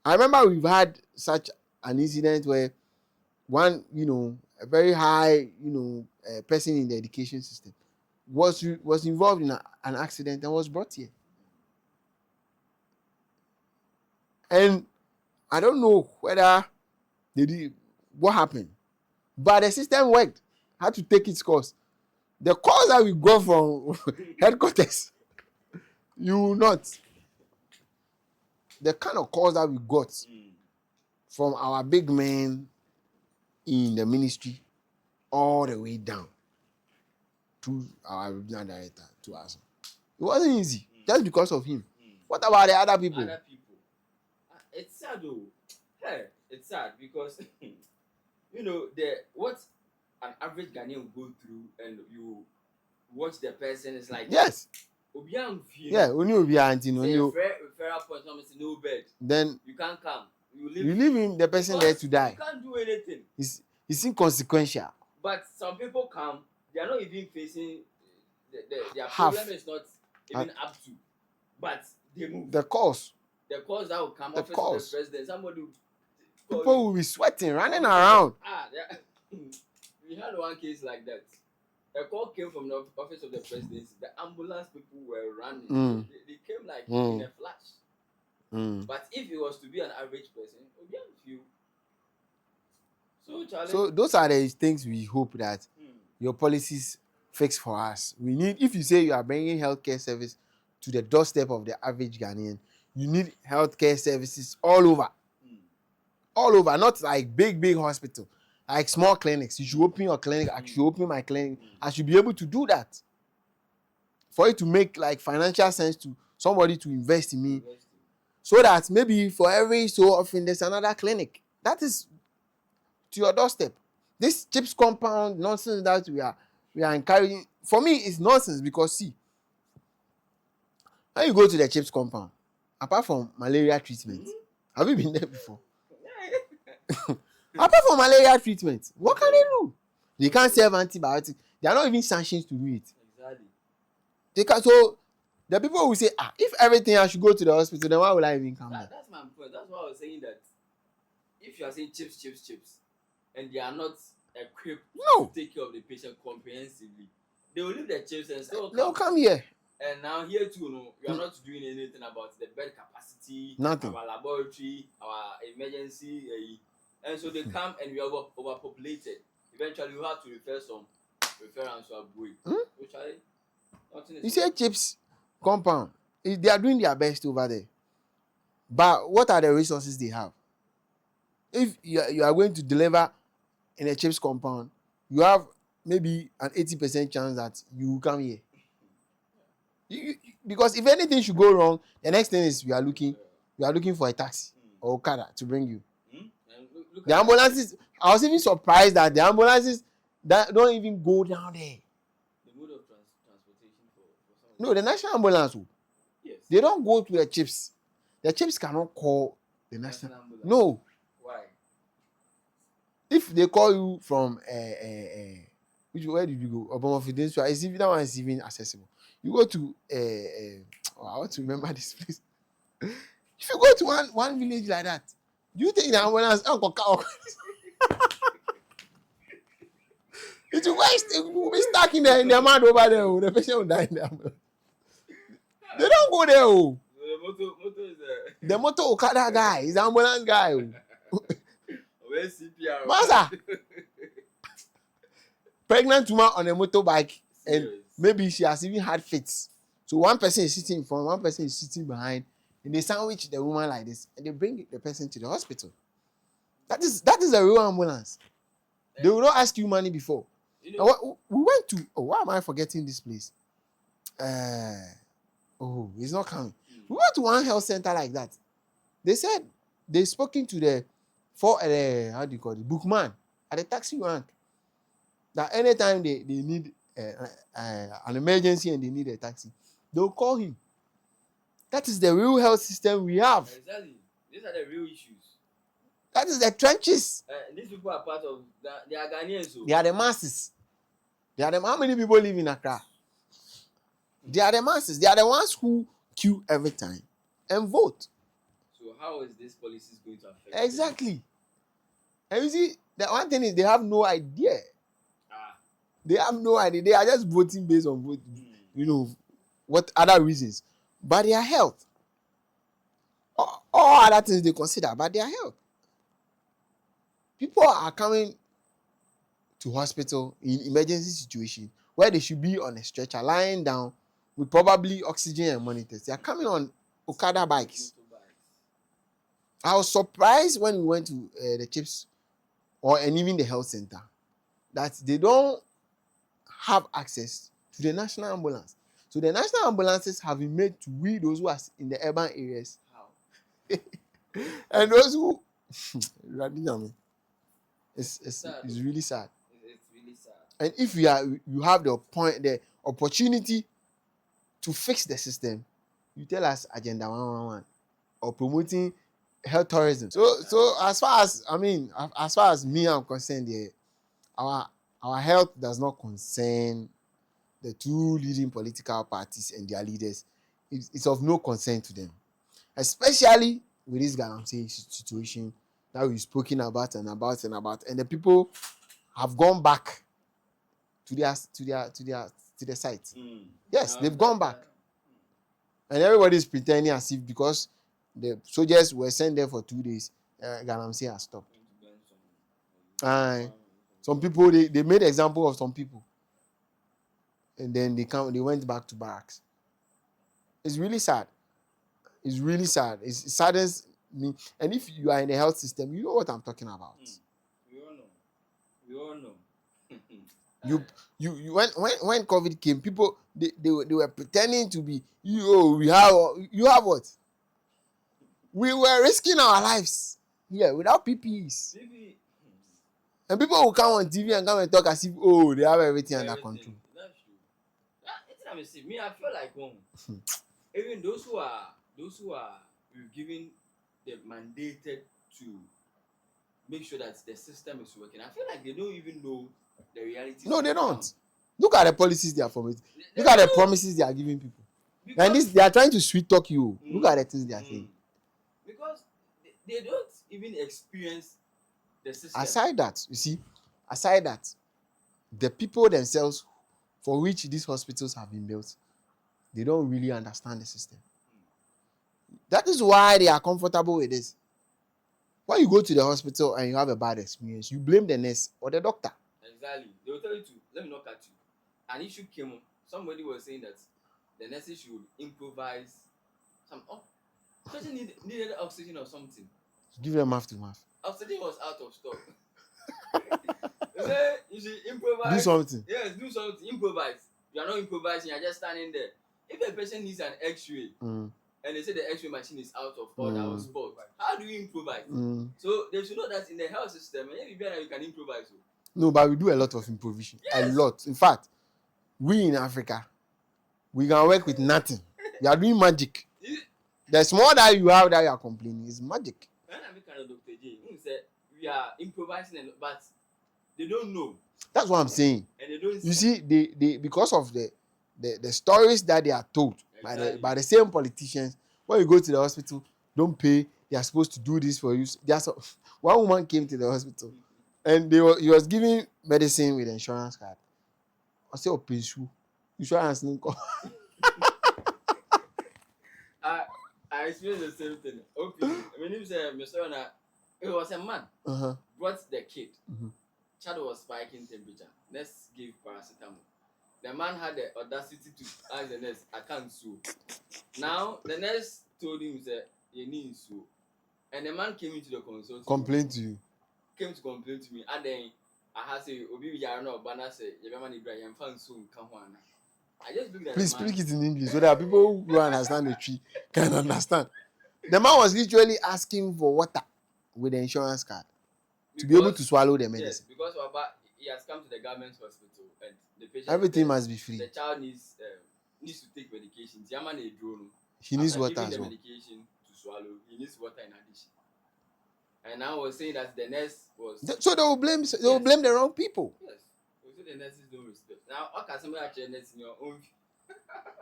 I remember we've had such an incident where one, a very high, person in the education system was involved in an accident and was brought here. And I don't know whether they did what happened, but the system worked. Had to take its course. The course that we got from headquarters, you will not. The kind of course that we got from our big men in the ministry all the way down to our regional director, to us. It wasn't easy just because of him. What about the other people? Other people. It's sad though. Hey, it's sad because what an average Ghanaian will go through, and you watch the person, it's like Yes. Yeah, only referral point, no bed. Then You can't come. you leave him, the person there to die. You can't do anything. It's inconsequential. But some people come, they are not even facing their Half. problem is not even up to, but they move. The cause. The calls that will come, The office calls. of the president, somebody will call People you. will be sweating, running Office around. We had one case like that. A call came from the office of the presidency. The ambulance people were running. They came like in a flash. But if it was to be an average person, it would be a few. So, Charlie, So those are the things we hope that your policies fix for us. We need, if you say you are bringing healthcare service to the doorstep of the average Ghanaian, you need healthcare services all over. All over, not like big hospital, like small clinics. You should open your clinic. I should open my clinic. I should be able to do that. For it to make like financial sense to somebody to invest in me, so that maybe for every so often there's another clinic. That is to your doorstep. This chips compound nonsense that we are encouraging, for me it's nonsense, because see, when you go to the chips compound, apart from malaria treatment, have you been there before? Apart from malaria treatment, what can they do? They can't serve antibiotics. They are not even sanctioned to do it. Exactly. They can, so the people will say, if everything I should go to the hospital, then why will I even come there? That's my point. That's why I was saying that if you are saying chips, and they are not equipped to take care of the patient comprehensively, they will leave the chips and still they'll come here. And now here too, we are not doing anything about the bed capacity, Nothing. our laboratory, our emergency, and so they come and we are overpopulated. Eventually, we have to refer referrals to Abuja. Which You say chips compound, they are doing their best over there, but what are the resources they have? If you are going to deliver in a chips compound, you have maybe an 80% chance that you will come here. Because if anything should go wrong, the next thing is we are looking for a taxi or Okada to bring you. The ambulances, I was even surprised that the ambulances that don't even go down there. The mode of transportation for no, the national ambulance, yes, they don't go to the chips. The chips cannot call the national ambulance. No. Why? If they call you from where did you go? Obama, it's even, that one is even accessible. You go to I want to remember this place. If you go to one village like that, do you think the ambulance it will be stuck in the amount over there? The patient will die in the ambulance. They don't go there. The motor is the motor Okada guy is the ambulance guy. Where's CPR? Master, pregnant woman on a motorbike, and maybe she has even had fits. So one person is sitting in front, one person is sitting behind, and they sandwich the woman like this, and they bring the person to the hospital. That is a real ambulance. They will not ask you money before. We went to, why am I forgetting this place? It's not coming. We went to one health center like that. They said they spoken to the bookman at the taxi rank, that anytime they need an emergency and they need a taxi, they'll call him. That is the real health system we have. Exactly. These are the real issues. That is the trenches. These people are part of they are Ghanaians. So. They are the masses. How many people live in Accra? They are the masses. They are the ones who queue every time and vote. So how is this policy going to affect exactly them? And you see, the one thing is they have no idea. They have no idea. They are just voting based on what other reasons, but their health. All other things they consider, but their health. People are coming to hospital in emergency situation where they should be on a stretcher, lying down with probably oxygen and monitors. They are coming on Okada bikes. I was surprised when we went to the chips and even the health center that they don't have access to the national ambulance. So the national ambulances have been made to we those who are in the urban areas. How? And those who it's really sad. It's really sad. And if you have the opportunity to fix the system, you tell us Agenda 111 or promoting health tourism. So as far as me I'm concerned, our our health does not concern the two leading political parties and their leaders. It's of no concern to them, especially with this Galamsey situation that we've spoken about and about and about, and the people have gone back to their site. Yes, they've gone back, and everybody is pretending as if because the soldiers were sent there for 2 days, Galamsey has stopped. Some people they made example of some people, and then they went back to barracks. It's really sad. It's really sad. It saddens me. And if you are in the health system, you know what I'm talking about. We all know. We all know. You when COVID came, people they were pretending to be you have what? We were risking our lives here without PPEs. And people will come on TV and come and talk as if they have everything under control. That's true. Me, I feel like even those who are given the mandated to make sure that the system is working, I feel like they don't even know the reality. No, they don't. Look at the policies they are forming. Look at the promises they are giving people. And they are trying to sweet talk you. Look at the things they are saying. Because they don't even experience the system. Aside that, the people themselves for which these hospitals have been built, they don't really understand the system. That is why they are comfortable with this. When you go to the hospital and you have a bad experience, you blame the nurse or the doctor. Exactly. They will tell you to, let me not cut you. An issue came up. Somebody was saying that the nurses should improvise some. Person needed oxygen or something. Give them mouth to mouth. Oxygen was out of stock. They say you should improvise. Do something. Yes, do something. Improvise. You are not improvising. You are just standing there. If a patient needs an X-ray and they say the X-ray machine is out of order or spot, how do you improvise? So they should know that in the health system, maybe better you can improvise. No, but we do a lot of improvisation. Yes. A lot. In fact, we in Africa, we can work with nothing. We are doing magic. The small that you have that you are complaining is magic. When I make a Dr. J, who said we are improvising, but they don't know. That's what I'm saying. And they don't. You see, they because of the stories that they are told by the same politicians. When you go to the hospital, don't pay. They are supposed to do this for you. One woman came to the hospital, and he was giving medicine with insurance card. I said, "Oh, pension, insurance no come." I experienced the same thing. Okay, my name is Mr. Ona. It was a man brought the kid. Child was spiking temperature. Nurse gave paracetamol. The man had the audacity to ask the nurse, "I can't sue." Now the nurse told him that you need sue, and the man came into the consult. Complain to you. Came to complain to me, and then I had say, "Obi Yarno Bana say, you man Ibrahim fan soon come on." I just looked at Please the man. speak it in English so that people who understand the tree can understand. The man was literally asking for water with the insurance card to be able to swallow the medicine. Yes, because he has come to the government hospital and the patient. Everything must be free. The child needs to take medications. Yaman a drone. He needs water as the well. Medication to swallow. He needs water in addition. And I was saying that the nurse was. So they will blame. They will blame the wrong people. Yes. So the nurses don't respect. Now, how can somebody actually nurse in your own?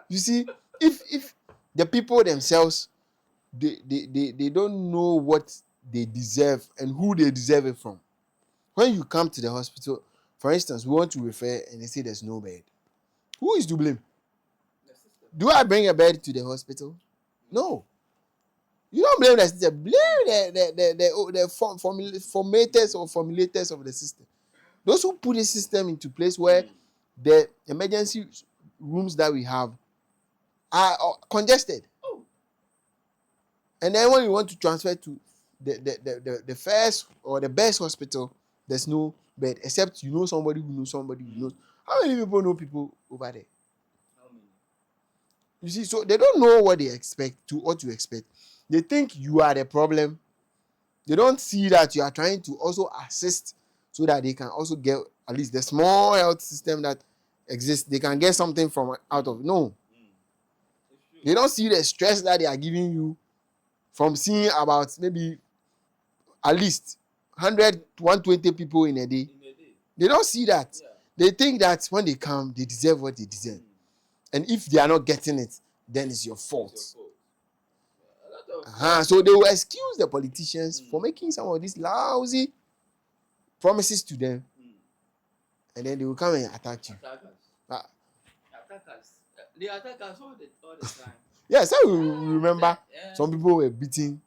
You see, if the people themselves, they don't know what they deserve and who they deserve it from. When you come to the hospital, for instance, we want to refer and they say there's no bed. Who is to blame? Do I bring a bed to the hospital? No. You don't blame the system. Blame the formators or formulators of the system. Those who put the system into place where the emergency rooms that we have are congested. And then when you want to transfer to the first or the best hospital, there's no bed, except you know somebody who knows somebody who knows. How many people know people over there? How many? You see, so they don't know what you expect. They think you are the problem. They don't see that you are trying to also assist so that they can also get at least the small health system that exists. They can get something from out of it. No. They don't see the stress that they are giving you from seeing about maybe at least 100, 120 people in a day. They don't see that. Yeah. They think that when they come, they deserve what they deserve. And if they are not getting it, then it's your fault. It's your fault. A lot of So they will excuse the politicians for making some of these lousy promises to them, and then they will come and attack you. attackers. Ah. Attackers. They attack us all the time. Yes, I remember some people were beating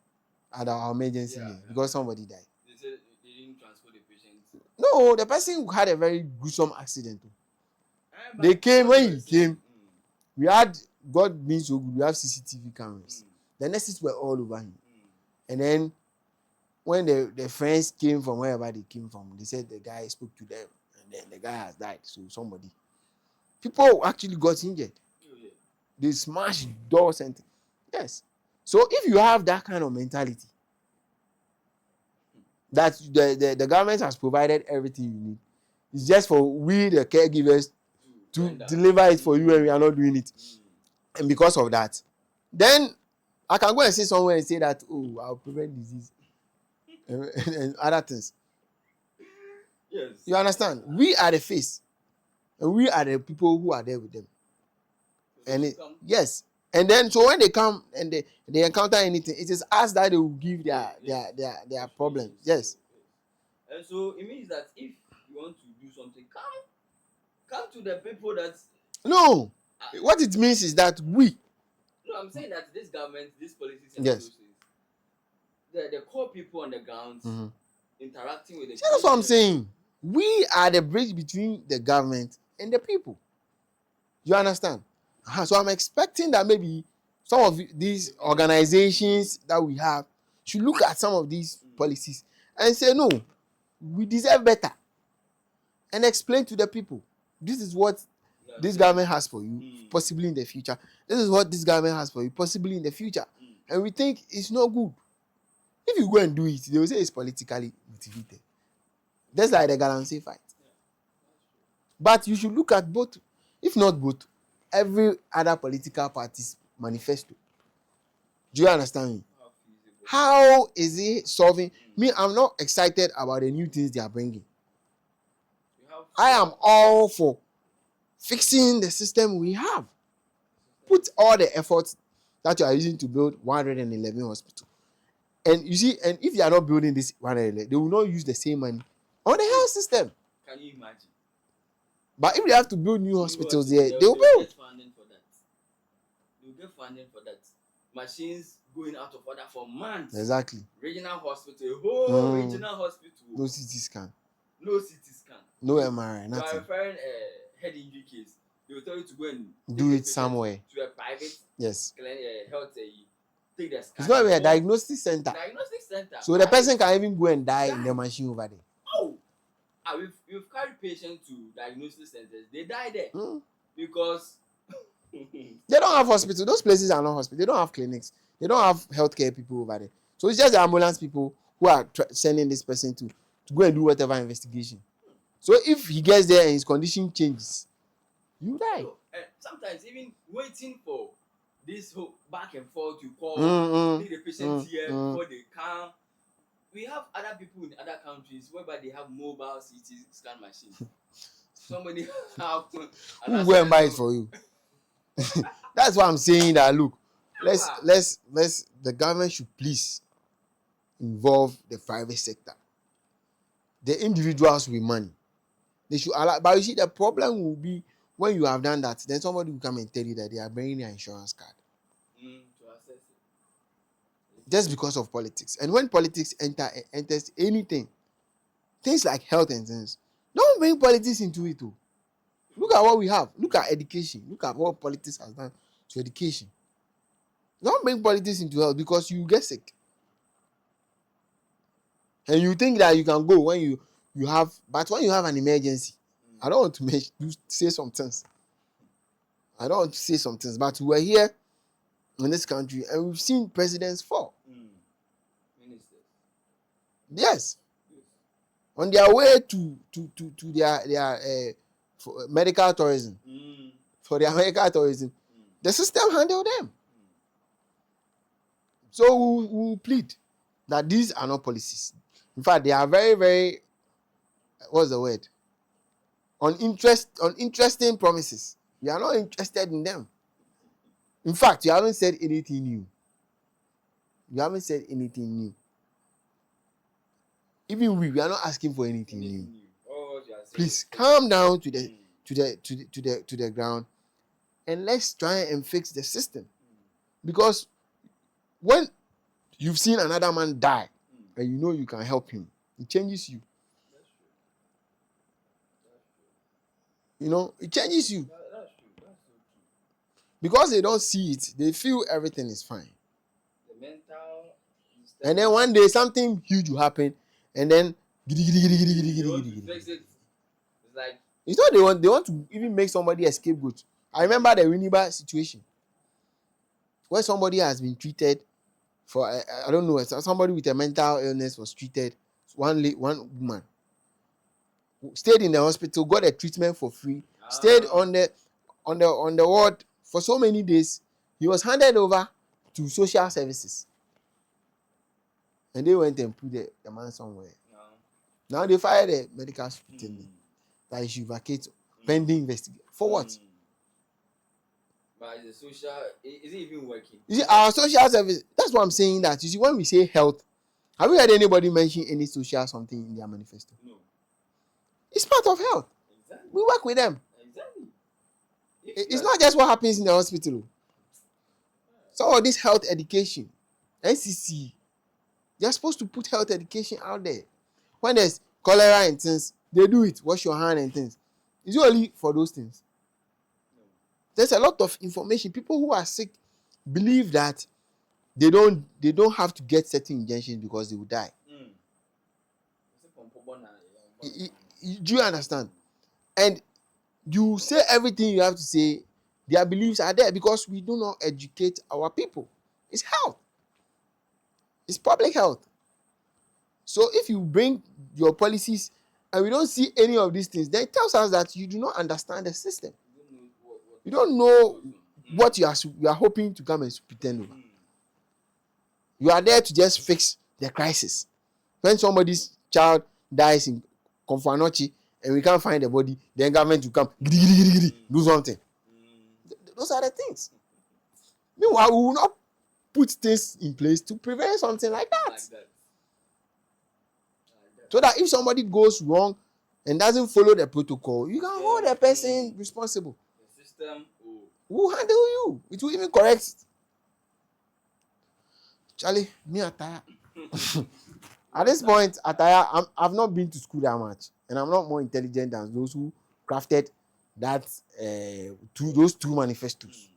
at our emergency because somebody died. They said they didn't transport the patient. No, the person had a very gruesome accident. They came, when he came, we had, God being so good, we have CCTV cameras. The nurses were all over him. And then when the friends came from wherever they came from, they said the guy spoke to them, and then the guy has died. So people actually got injured. They smashed doors and yes. So if you have that kind of mentality, that the government has provided everything you need, it's just for we the caregivers to deliver it for you, and we are not doing it. And because of that, then I can go and sit somewhere and say that, oh, I'll prevent disease and other things. Yes. You understand? We are the face, and we are the people who are there with them. And yes, and then so when they come and they encounter anything, it is us that they will give their problems. Yes. And so it means that if you want to do something, come to the people that. No, what it means is that we. No, I'm saying that this government, these policies, and yes, the core people on the ground interacting with the. That's what I'm saying. We are the bridge between the government and the people. You understand? So I'm expecting that maybe some of these organizations that we have should look at some of these policies and say, no, we deserve better, and explain to the people, this is what this government has for you, possibly in the future. This is what this government has for you, possibly in the future. And we think it's not good. If you go and do it, they will say it's politically motivated. That's like the Galamsey fight. But you should look at both, if not both, every other political party's manifesto. Do you understand me? How is it solving? Me, I'm not excited about the new things they are bringing. I am all for fixing the system we have. Put all the efforts that you are using to build 111 hospitals. And you see, and if you are not building this 111, they will not use the same money on the health system. Can you imagine? But if they have to build new hospitals there, they will build. Get funding for that. They will get funding for that. Machines going out of order for months. Exactly. Regional hospital, whole regional hospital. No CT scan. No CT scan. No MRI, nothing. You are referring a head injury case. They will tell you to go and do it somewhere. To a private yes. Health take the scan. It's not even a diagnostic center. Diagnostic center. So the person can even go and die in the machine over there. Oh! We've carried patients to diagnostic centers. They die there because they don't have hospital. Those places are not hospital. They don't have clinics. They don't have healthcare people over there. So it's just the ambulance people who are sending this person to go and do whatever investigation. So if he gets there and his condition changes, you die. So, sometimes even waiting for this whole back and forth, you call, take the patient here before they come. We have other people in other countries whereby they have mobile CT scan machines. Somebody have who go and buy it for you? That's why I'm saying that. Look, let's the government should please involve the private sector. The individuals with money, they should allow. But you see, the problem will be when you have done that, then somebody will come and tell you that they are bringing their insurance card. To access it. Just because of politics. And when politics enters anything, things like health and things, don't bring politics into it too. Look at what we have. Look at education. Look at what politics has done to education. Don't bring politics into health because you get sick. And you think that you can go when you have, but when you have an emergency, I don't want to say some things. I don't want to say some things, but we are here in this country and we've seen presidents fall. Ministers. Yes. On their way to their for medical tourism. For their medical tourism. The system handled them. So we plead that these are not policies. In fact, they are very, very, what's the word? on interesting promises. You are not interested in them. In fact, you haven't said anything new. You haven't said anything new. Even we are not asking for anything new. Please calm down to the ground, and let's try and fix the system. Because when you've seen another man die, and you know you can help him, it changes you. You know, it changes you. That's true. Because they don't see it, they feel everything is fine. The mental. And then one day something huge will happen, and then Fix it. It's like it's not they want to even make somebody a scapegoat. I remember the Winneba situation where somebody has been treated for I don't know, somebody with a mental illness was treated. One woman stayed in the hospital, got a treatment for free, stayed on the ward for so many days. He was handed over to social services, and they went and put the man somewhere. Now they fired the medical superintendent that he should vacate pending investigation. For what? But the social, is it even working? You see, our social service, that's what I'm saying. That you see, when we say health, have you heard anybody mention any social something in their manifesto? No. It's part of health. Exactly. We work with them. Exactly. It's not just what happens in the hospital. Some of this health education, NCC, they're supposed to put health education out there. When there's cholera and things, they do it. Wash your hand and things. It's only for those things. No. There's a lot of information. People who are sick believe that they don't have to get certain injections because they will die. Do you understand? And you say everything you have to say. Their beliefs are there because we do not educate our people. It's health. It's public health. So if you bring your policies and we don't see any of these things, then it tells us that you do not understand the system. You don't know what you are hoping to come and pretend over. You are there to just fix the crisis. When somebody's child dies in Konfanochi and we can't find the body, then government will come do something. Those are the things. Meanwhile, we will not put things in place to prevent something like that. So that if somebody goes wrong and doesn't follow the protocol, you can hold the person responsible. The system will handle you. It will even correct. Charlie, me attire. At this point, attire, I've not been to school that much, and I'm not more intelligent than those who crafted that those two manifestos.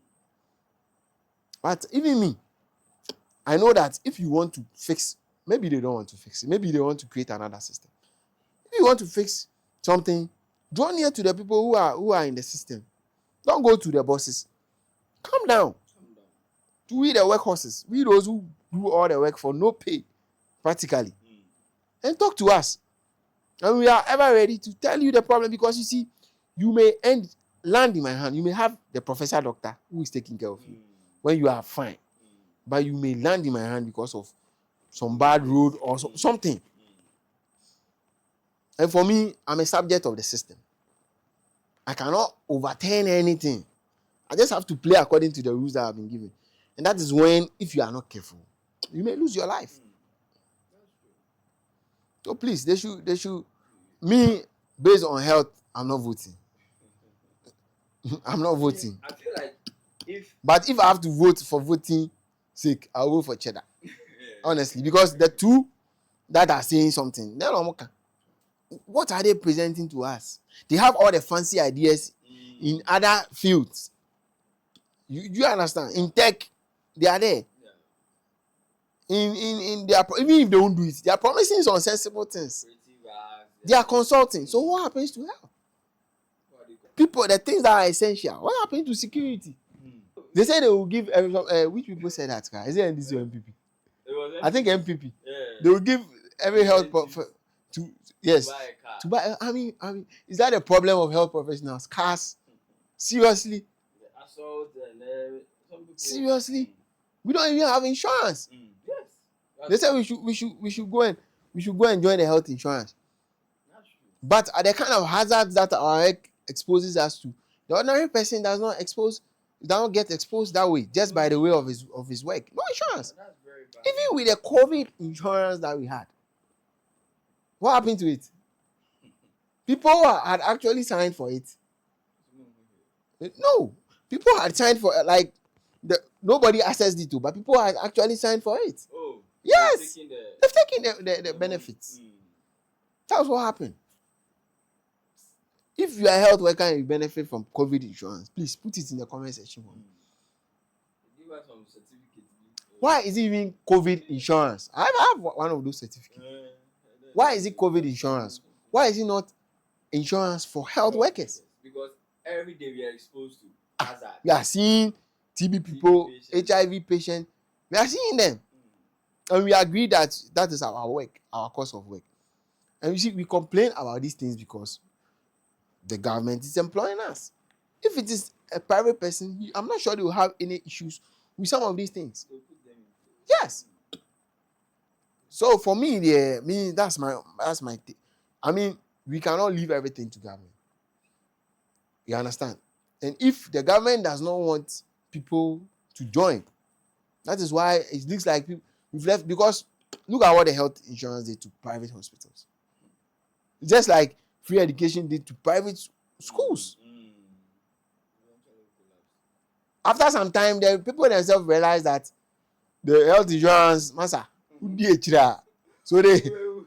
But even me, I know that if you want to fix, maybe they don't want to fix it. Maybe they want to create another system. If you want to fix something, draw near to the people who are in the system. Don't go to the bosses. Calm down. We the workhorses. We those who do all the work for no pay, practically. And talk to us. And we are ever ready to tell you the problem, because you see, you may land in my hand. You may have the professor doctor who is taking care of you when you are fine. But you may land in my hand because of some bad road or something. And for me, I'm a subject of the system. I cannot overturn anything. I just have to play according to the rules that I've been given. And that is when, if you are not careful, you may lose your life. So please, they should, me, based on health, I'm not voting. I'm not voting. I feel like But if I have to vote for voting sake, I'll vote for Cheddar. Honestly, because the two that are saying something, what are they presenting to us? They have all the fancy ideas in other fields. You understand? In tech, they are there. In their, even if they won't do it, they are promising some sensible things. They are consulting. So what happens to health? People, the things that are essential. What happens to security? They say they will give which people say that, guy? Is it NDC or MPP? I think MPP. Yeah. They will give every health to buy. I mean, is that a problem of health professionals? Cars? Seriously? Seriously? We don't even have insurance. Yes. They say we should go and join the health insurance. But are the kind of hazards that our work exposes us to, the ordinary person does not get exposed that way just by the way of his work. No insurance. That's very bad. Even with the COVID insurance that we had, what happened to it? People had actually signed for it. No, people had signed for nobody accessed it too, but people had actually signed for it. Oh, Yes, they've they've taken the benefits. That's what happened. If you are a health worker and you benefit from COVID insurance, please put it in the comment section for me. Give us some certificate. Why is it even COVID insurance? I have one of those certificates. Why is it COVID insurance? Why is it not insurance for health workers? Because every day we are exposed to hazard. We are seeing TB people, patients. HIV patients. We are seeing them. And we agree that that is our work, our course of work. And you see, we complain about these things because the government is employing us. If it is a private person, I'm not sure they will have any issues with some of these things. Yes. So for me, that's my I mean, we cannot leave everything to government. You understand? And if the government does not want people to join, that is why it looks like we've left, because look at what the health insurance did to private hospitals. Just like free education did to private schools. After some time, the people themselves realized that the health insurance, massa, so they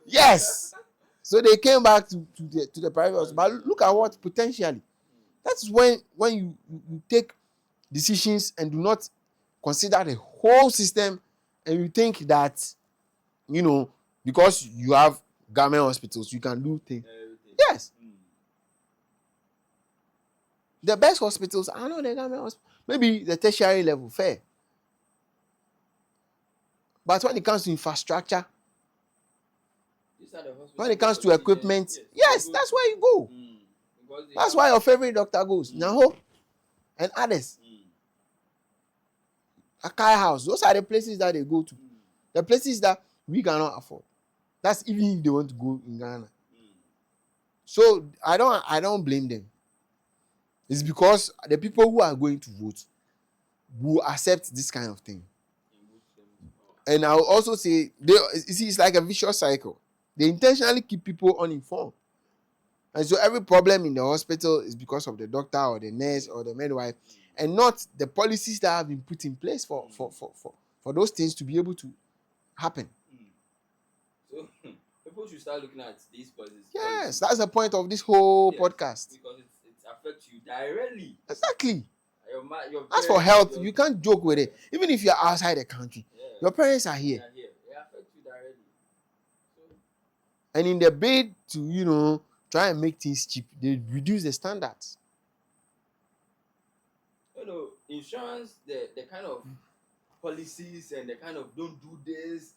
yes, so they came back to the private hospital. But look at what potentially. That's when you take decisions and do not consider the whole system, and you think that, because you have government hospitals, you can do things. Yes. The best hospitals are not the government hospitals. Maybe the tertiary level, fair. But when it comes to infrastructure, when it comes to equipment, yes, that's where you go. That's why your favorite doctor goes. Naho and others. Akai House. Those are the places that they go to. The places that we cannot afford. That's even if they want to go in Ghana. So I don't blame them. It's because the people who are going to vote will accept this kind of thing. And I will also say, it's like a vicious cycle. They intentionally keep people uninformed. And so every problem in the hospital is because of the doctor or the nurse or the midwife, and not the policies that have been put in place for those things to be able to happen. So people should start looking at these policies. Yes, that's the point of this whole podcast. Because it affects you directly. Exactly. Your As for health, you can't joke with it. Even if you're outside the country, your parents are here. They affect you directly. And in the bid to, try and make things cheap, they reduce the standards. Insurance, the kind of policies and the kind of don't do this,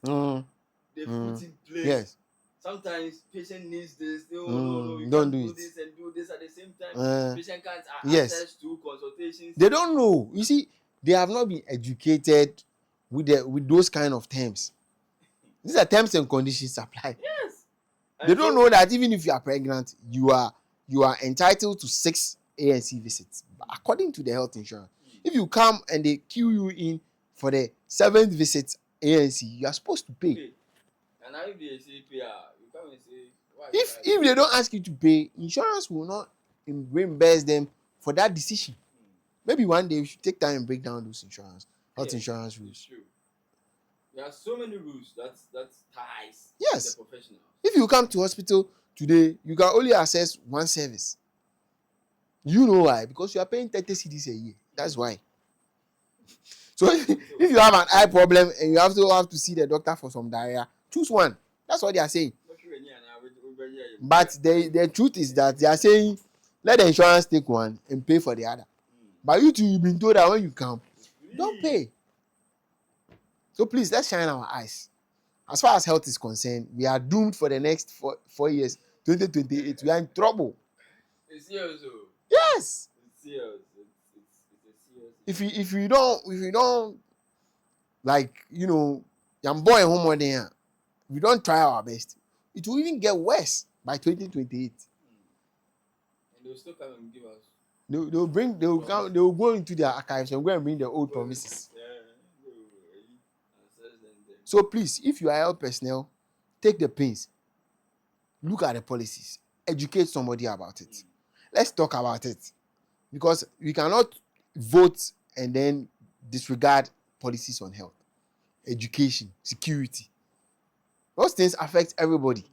they put in place. Yes. Sometimes patient needs this. No, you don't can't do this and do this at the same time. Patient can't access to consultations. They don't know. You see, they have not been educated with those kind of terms. These are terms and conditions applied. Yes. They don't know that even if you are pregnant, you are entitled to 6 ANC visits according to the health insurance. If you come and they queue you in for the 7th visit ANC, you are supposed to pay. And now if they say pay, you come and say why? If they don't ask you to pay, insurance will not reimburse them for that decision. Maybe one day we should take time and break down those health insurance rules. True. There are so many rules that ties yes. the professionals. If you come to hospital today, you can only access one service. You know why? Because you are paying 30 cedis a year. That's why. So if you have an eye problem and you have to see the doctor for some diarrhea, choose one. That's what they are saying. But the truth is that they are saying, let the insurance take one and pay for the other. But you've been told that when you come, don't pay. So please, let's shine our eyes. As far as health is concerned, we are doomed for the next 4 years. 2028, we are in trouble. It's serious. Yes. It's serious. If we don't young boy home there, we don't try our best, it will even get worse by 2028. They'll still come and give us. They'll go into their archives and go and bring the old promises. So please, if you are health personnel, take the pains, look at the policies, educate somebody about it. Let's talk about it, because we cannot vote and then disregard policies on health, education, security. Those things affect everybody.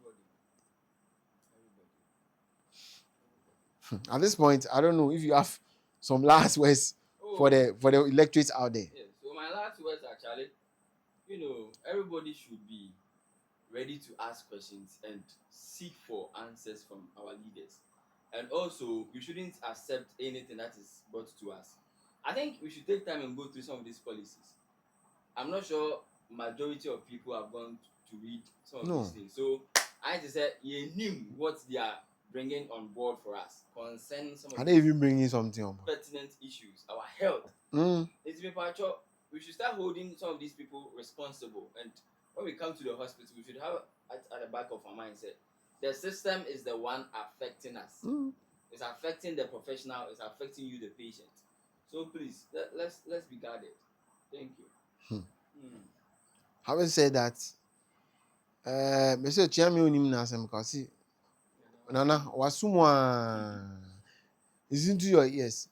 At this point, I don't know if you have some last words for the electorates out there. Yes. So my last words are, Charlie, everybody should be ready to ask questions and seek for answers from our leaders. And also, we shouldn't accept anything that is brought to us. I think we should take time and go through some of these policies. I'm not sure majority of people have gone to read some of these things. So I just said, you knew what they are bringing on board for us concerning some of Are they even bringing something on board? pertinent issues, our health. It's been mature. We should start holding some of these people responsible. And when we come to the hospital, we should have at the back of our mindset, the system is the one affecting us. It's affecting the professional. It's affecting you, the patient. So please, let's be guarded. Thank you. Having said that, Mr. Chiami onim na asem kasi Nana wasumwa is into your ears.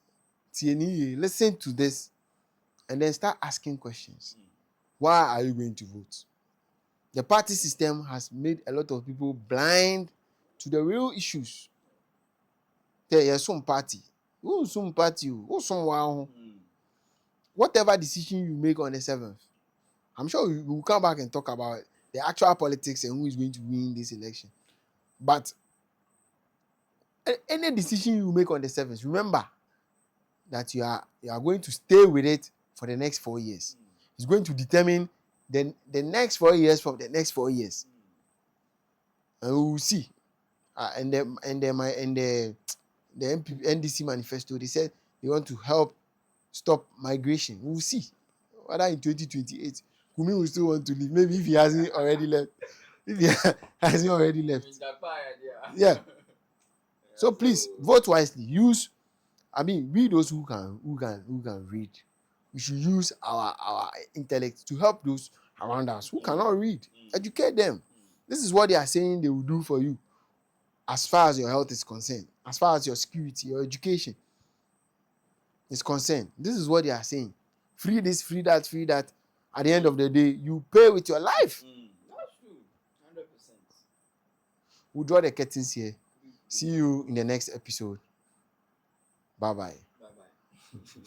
Tieni, listen to this and then start asking questions. Why are you going to vote? The party system has made a lot of people blind to the real issues. There is some party. Who some party? Who some wow? Whatever decision you make on the 7th, I'm sure we will come back and talk about the actual politics and who is going to win this election. But any decision you make on the 7th, remember that you are going to stay with it for the next 4 years. It's going to determine the next 4 years from the next 4 years. And we will see. And the NDC manifesto, they said they want to help stop migration. We will see whether in 2028 Kumi will still want to leave. Maybe if he hasn't already left. If he hasn't already left. Yeah. So please vote wisely. We those who can read. We should use our intellect to help those around us who cannot read. Educate them. This is what they are saying they will do for you, as far as your health is concerned, as far as your security, your education is concerned. This is what they are saying. Free this, free that, free that. At the end of the day, you pay with your life. That's true. 100%. We'll draw the curtains here. See you in the next episode. Bye-bye. Bye-bye.